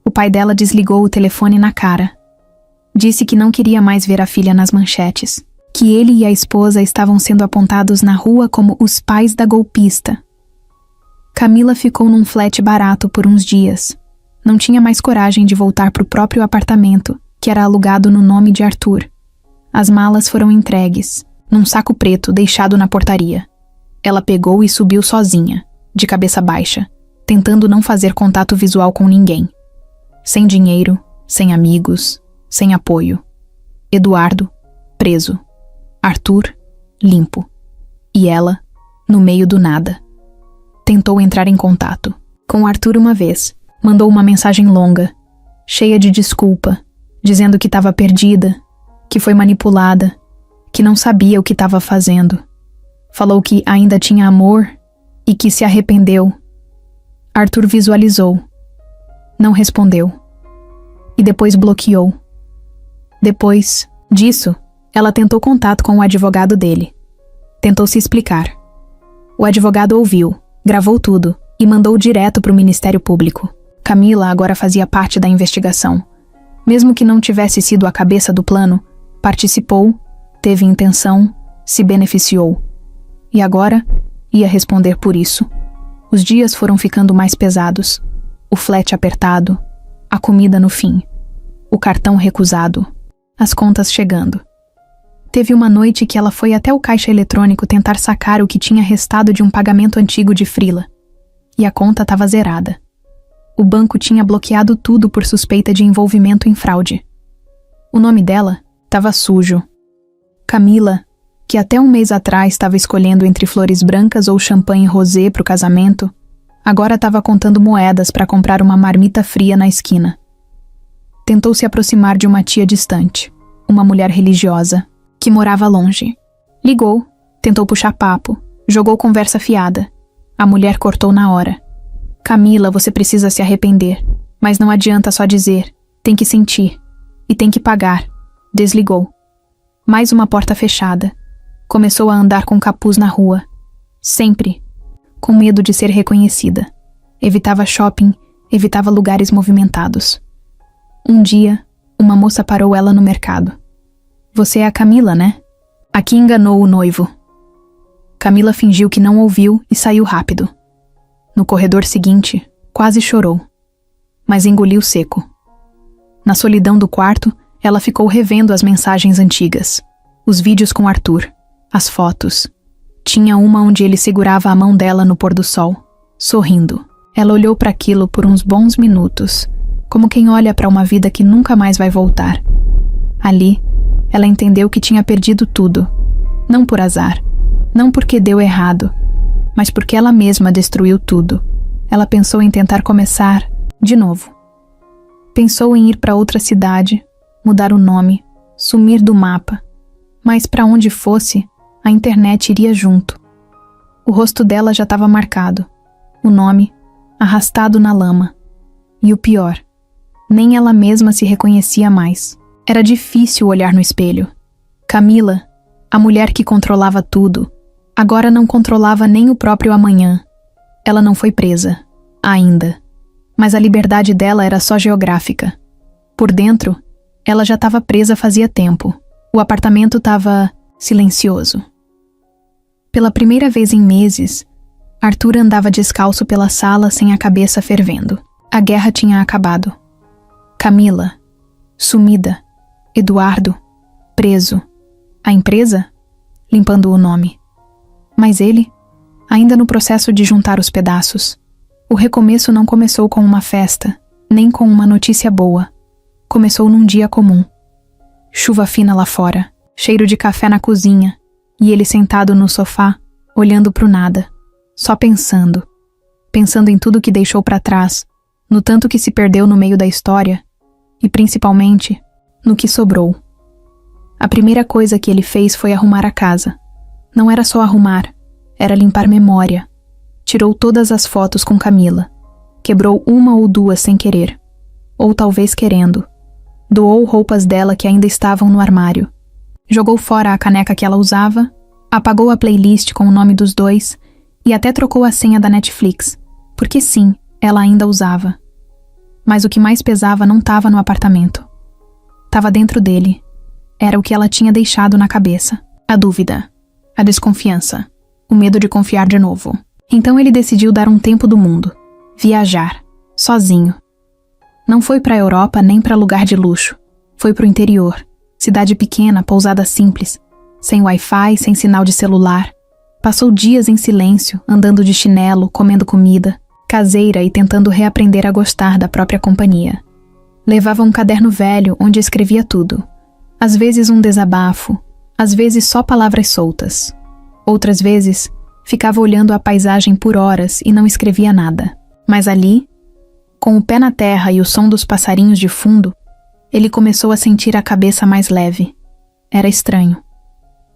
O pai dela desligou o telefone na cara. Disse que não queria mais ver a filha nas manchetes, que ele e a esposa estavam sendo apontados na rua como os pais da golpista. Camila ficou num flat barato por uns dias. Não tinha mais coragem de voltar para o próprio apartamento, que era alugado no nome de Arthur. As malas foram entregues, num saco preto deixado na portaria. Ela pegou e subiu sozinha, de cabeça baixa, tentando não fazer contato visual com ninguém. Sem dinheiro, sem amigos, sem apoio. Eduardo, preso. Arthur, limpo. E ela, no meio do nada. Tentou entrar em contato. Com Arthur uma vez, mandou uma mensagem longa, cheia de desculpa, dizendo que estava perdida, que foi manipulada, que não sabia o que estava fazendo. Falou que ainda tinha amor e que se arrependeu. Arthur visualizou. Não respondeu. E depois bloqueou. Depois disso, ela tentou contato com o advogado dele. Tentou se explicar. O advogado ouviu, gravou tudo e mandou direto para o Ministério Público. Camila agora fazia parte da investigação. Mesmo que não tivesse sido a cabeça do plano, participou, teve intenção, se beneficiou. E agora ia responder por isso. Os dias foram ficando mais pesados. O flat apertado, a comida no fim, o cartão recusado, as contas chegando. Teve uma noite que ela foi até o caixa eletrônico tentar sacar o que tinha restado de um pagamento antigo de frila. E a conta estava zerada. O banco tinha bloqueado tudo por suspeita de envolvimento em fraude. O nome dela estava sujo. Camila, que até um mês atrás estava escolhendo entre flores brancas ou champanhe rosé para o casamento, agora estava contando moedas para comprar uma marmita fria na esquina. Tentou se aproximar de uma tia distante, uma mulher religiosa, que morava longe. Ligou, tentou puxar papo, jogou conversa fiada. A mulher cortou na hora. Camila, você precisa se arrepender, mas não adianta só dizer, tem que sentir, e tem que pagar. Desligou. Mais uma porta fechada. Começou a andar com capuz na rua. Sempre. Com medo de ser reconhecida. Evitava shopping, evitava lugares movimentados. Um dia, uma moça parou ela no mercado. Você é a Camila, né? Aqui enganou o noivo. Camila fingiu que não ouviu e saiu rápido. No corredor seguinte, quase chorou. Mas engoliu seco. Na solidão do quarto, ela ficou revendo as mensagens antigas. Os vídeos com Arthur. As fotos. Tinha uma onde ele segurava a mão dela no pôr do sol, sorrindo. Ela olhou para aquilo por uns bons minutos, como quem olha para uma vida que nunca mais vai voltar. Ali, ela entendeu que tinha perdido tudo. Não por azar, não porque deu errado, mas porque ela mesma destruiu tudo. Ela pensou em tentar começar de novo. Pensou em ir para outra cidade, mudar o nome, sumir do mapa. Mas para onde fosse, a internet iria junto. O rosto dela já estava marcado, o nome arrastado na lama. E o pior, nem ela mesma se reconhecia mais. Era difícil olhar no espelho. Camila, a mulher que controlava tudo, agora não controlava nem o próprio amanhã. Ela não foi presa, ainda. Mas a liberdade dela era só geográfica. Por dentro, ela já estava presa fazia tempo. O apartamento estava silencioso. Pela primeira vez em meses, Arthur andava descalço pela sala sem a cabeça fervendo. A guerra tinha acabado. Camila, sumida. Eduardo, preso. A empresa, limpando o nome. Mas ele, ainda no processo de juntar os pedaços. O recomeço não começou com uma festa, nem com uma notícia boa. Começou num dia comum. Chuva fina lá fora, cheiro de café na cozinha, e ele sentado no sofá, olhando pro nada, só pensando. Pensando em tudo que deixou pra trás, no tanto que se perdeu no meio da história, e principalmente, no que sobrou. A primeira coisa que ele fez foi arrumar a casa. Não era só arrumar, era limpar memória. Tirou todas as fotos com Camila. Quebrou uma ou duas sem querer. Ou talvez querendo. Doou roupas dela que ainda estavam no armário. Jogou fora a caneca que ela usava, apagou a playlist com o nome dos dois e até trocou a senha da Netflix, porque sim, ela ainda usava. Mas o que mais pesava não estava no apartamento. Estava dentro dele. Era o que ela tinha deixado na cabeça. A dúvida, a desconfiança, o medo de confiar de novo. Então ele decidiu dar um tempo do mundo. Viajar, sozinho. Não foi para a Europa nem para lugar de luxo. Foi para o interior, cidade pequena, pousada simples, sem Wi-Fi, sem sinal de celular. Passou dias em silêncio, andando de chinelo, comendo comida, caseira e tentando reaprender a gostar da própria companhia. Levava um caderno velho onde escrevia tudo. Às vezes um desabafo, às vezes só palavras soltas. Outras vezes, ficava olhando a paisagem por horas e não escrevia nada. Mas ali, com o pé na terra e o som dos passarinhos de fundo, ele começou a sentir a cabeça mais leve. Era estranho.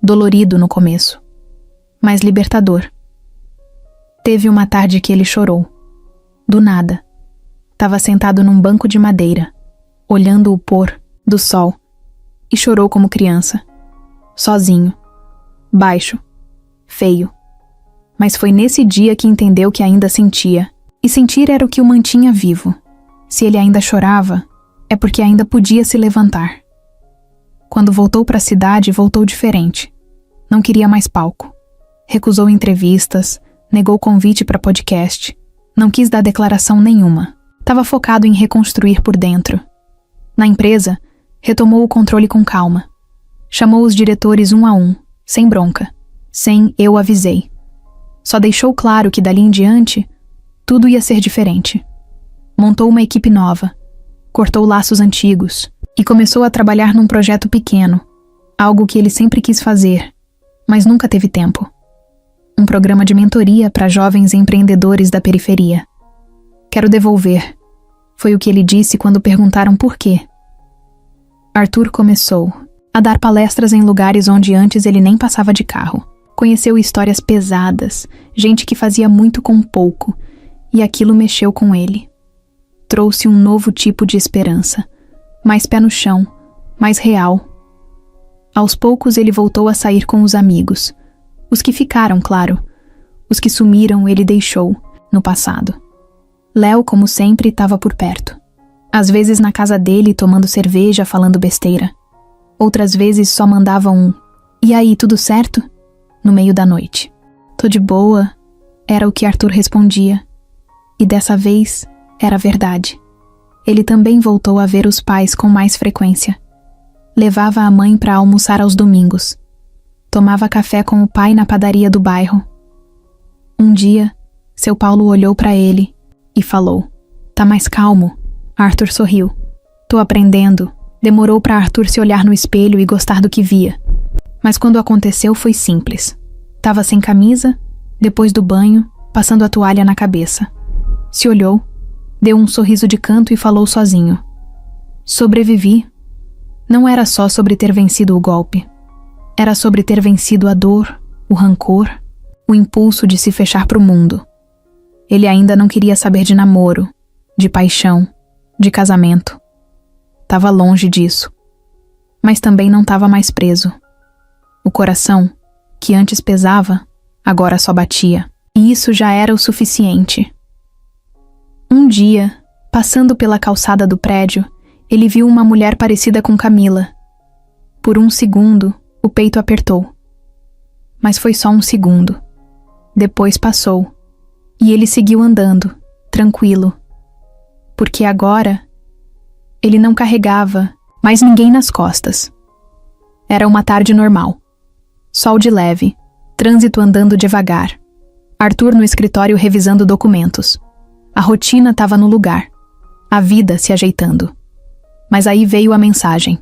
Dolorido no começo. Mas libertador. Teve uma tarde que ele chorou. Do nada. Estava sentado num banco de madeira, olhando o pôr do sol, e chorou como criança. Sozinho. Baixo. Feio. Mas foi nesse dia que entendeu que ainda sentia. E sentir era o que o mantinha vivo. Se ele ainda chorava, é porque ainda podia se levantar. Quando voltou para a cidade, voltou diferente. Não queria mais palco. Recusou entrevistas, negou convite para podcast. Não quis dar declaração nenhuma. Estava focado em reconstruir por dentro. Na empresa, retomou o controle com calma. Chamou os diretores um a um, sem bronca, sem eu avisei. Só deixou claro que dali em diante, tudo ia ser diferente. Montou uma equipe nova, cortou laços antigos e começou a trabalhar num projeto pequeno, algo que ele sempre quis fazer, mas nunca teve tempo. Um programa de mentoria para jovens empreendedores da periferia. Quero devolver, foi o que ele disse quando perguntaram por quê. Arthur começou a dar palestras em lugares onde antes ele nem passava de carro. Conheceu histórias pesadas, gente que fazia muito com pouco, e aquilo mexeu com ele. Trouxe um novo tipo de esperança, mais pé no chão, mais real. Aos poucos ele voltou a sair com os amigos. Os que ficaram, claro. Os que sumiram ele deixou, no passado. Léo, como sempre, estava por perto. Às vezes na casa dele, tomando cerveja, falando besteira. Outras vezes só mandava um "E aí, tudo certo?" no meio da noite. "Tô de boa", era o que Arthur respondia. E dessa vez, era verdade. Ele também voltou a ver os pais com mais frequência. Levava a mãe para almoçar aos domingos. Tomava café com o pai na padaria do bairro. Um dia, seu Paulo olhou para ele e falou: "Tá mais calmo." Arthur sorriu. "Tô aprendendo." Demorou para Arthur se olhar no espelho e gostar do que via. Mas quando aconteceu foi simples. Tava sem camisa, depois do banho, passando a toalha na cabeça. Se olhou, deu um sorriso de canto e falou sozinho: "Sobrevivi." Não era só sobre ter vencido o golpe. Era sobre ter vencido a dor, o rancor, o impulso de se fechar pro mundo. Ele ainda não queria saber de namoro, de paixão, de casamento. Tava longe disso. Mas também não tava mais preso. O coração, que antes pesava, agora só batia. E isso já era o suficiente. Um dia, passando pela calçada do prédio, ele viu uma mulher parecida com Camila. Por um segundo, o peito apertou. Mas foi só um segundo. Depois passou. E ele seguiu andando, tranquilo. Porque agora, ele não carregava mais ninguém nas costas. Era uma tarde normal. Sol de leve, trânsito andando devagar. Arthur no escritório revisando documentos. A rotina estava no lugar. A vida se ajeitando. Mas aí veio a mensagem.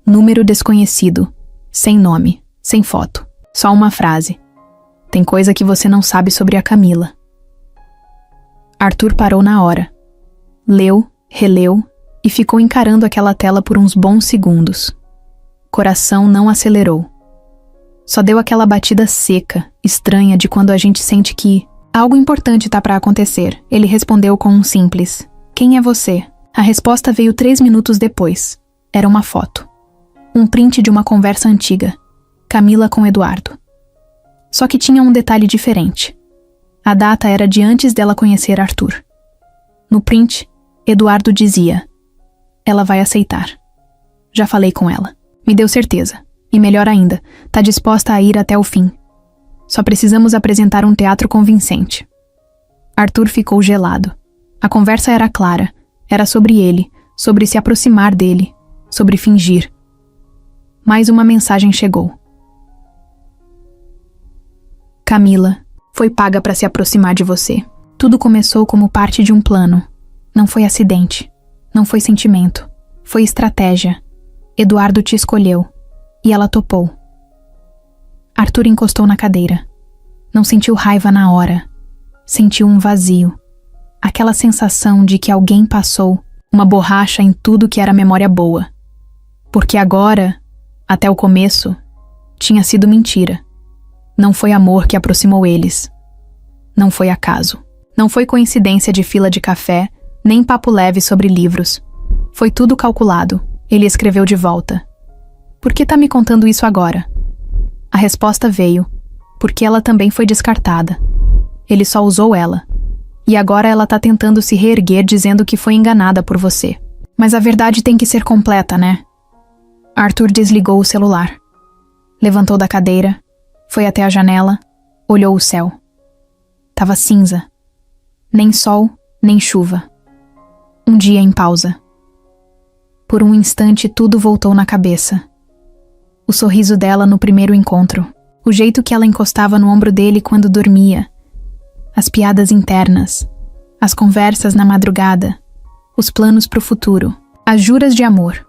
Número desconhecido. Sem nome, sem foto. Só uma frase. "Tem coisa que você não sabe sobre a Camila." Arthur parou na hora. Leu, releu e ficou encarando aquela tela por uns bons segundos. Coração não acelerou. Só deu aquela batida seca, estranha de quando a gente sente que algo importante tá pra acontecer. Ele respondeu com um simples: "Quem é você?" A resposta veio 3 minutos depois. Era uma foto. Um print de uma conversa antiga. Camila com Eduardo. Só que tinha um detalhe diferente. A data era de antes dela conhecer Arthur. No print, Eduardo dizia: "Ela vai aceitar. Já falei com ela. Me deu certeza. E melhor ainda, tá disposta a ir até o fim. Só precisamos apresentar um teatro convincente." Arthur ficou gelado. A conversa era clara. Era sobre ele, sobre se aproximar dele, sobre fingir. Mais uma mensagem chegou. "Camila, foi paga para se aproximar de você. Tudo começou como parte de um plano. Não foi acidente. Não foi sentimento. Foi estratégia. Eduardo te escolheu. E ela topou." Arthur encostou na cadeira. Não sentiu raiva na hora. Sentiu um vazio. Aquela sensação de que alguém passou uma borracha em tudo que era memória boa. Porque agora, até o começo, tinha sido mentira. Não foi amor que aproximou eles. Não foi acaso. Não foi coincidência de fila de café, nem papo leve sobre livros. Foi tudo calculado. Ele escreveu de volta: "Por que tá me contando isso agora?" A resposta veio: "Porque ela também foi descartada. Ele só usou ela. E agora ela tá tentando se reerguer dizendo que foi enganada por você. Mas a verdade tem que ser completa, né?" Arthur desligou o celular. Levantou da cadeira, foi até a janela, olhou o céu. Tava cinza. Nem sol, nem chuva. Um dia em pausa. Por um instante tudo voltou na cabeça. O sorriso dela no primeiro encontro. O jeito que ela encostava no ombro dele quando dormia. As piadas internas. As conversas na madrugada. Os planos pro futuro. As juras de amor.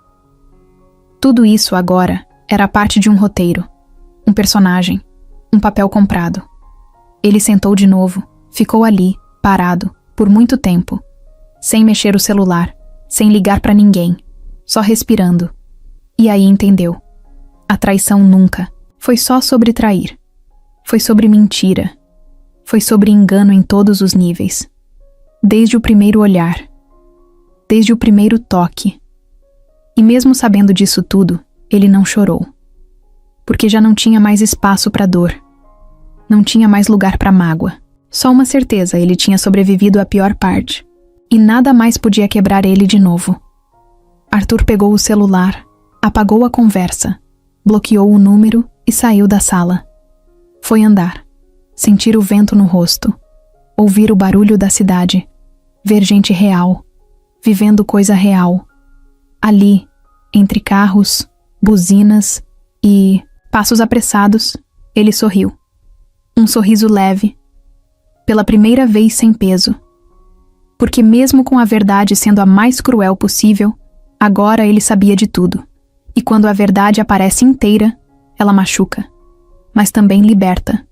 Tudo isso agora era parte de um roteiro. Um personagem. Um papel comprado. Ele sentou de novo. Ficou ali, parado, por muito tempo. Sem mexer o celular. Sem ligar pra ninguém. Só respirando. E aí entendeu. A traição nunca foi só sobre trair. Foi sobre mentira. Foi sobre engano em todos os níveis. Desde o primeiro olhar. Desde o primeiro toque. E mesmo sabendo disso tudo, ele não chorou. Porque já não tinha mais espaço para dor. Não tinha mais lugar para mágoa. Só uma certeza: ele tinha sobrevivido à pior parte. E nada mais podia quebrar ele de novo. Arthur pegou o celular, apagou a conversa, bloqueou o número e saiu da sala. Foi andar, sentir o vento no rosto, ouvir o barulho da cidade, ver gente real, vivendo coisa real. Ali, entre carros, buzinas e passos apressados, ele sorriu. Um sorriso leve, pela primeira vez sem peso. Porque mesmo com a verdade sendo a mais cruel possível, agora ele sabia de tudo. E quando a verdade aparece inteira, ela machuca, mas também liberta.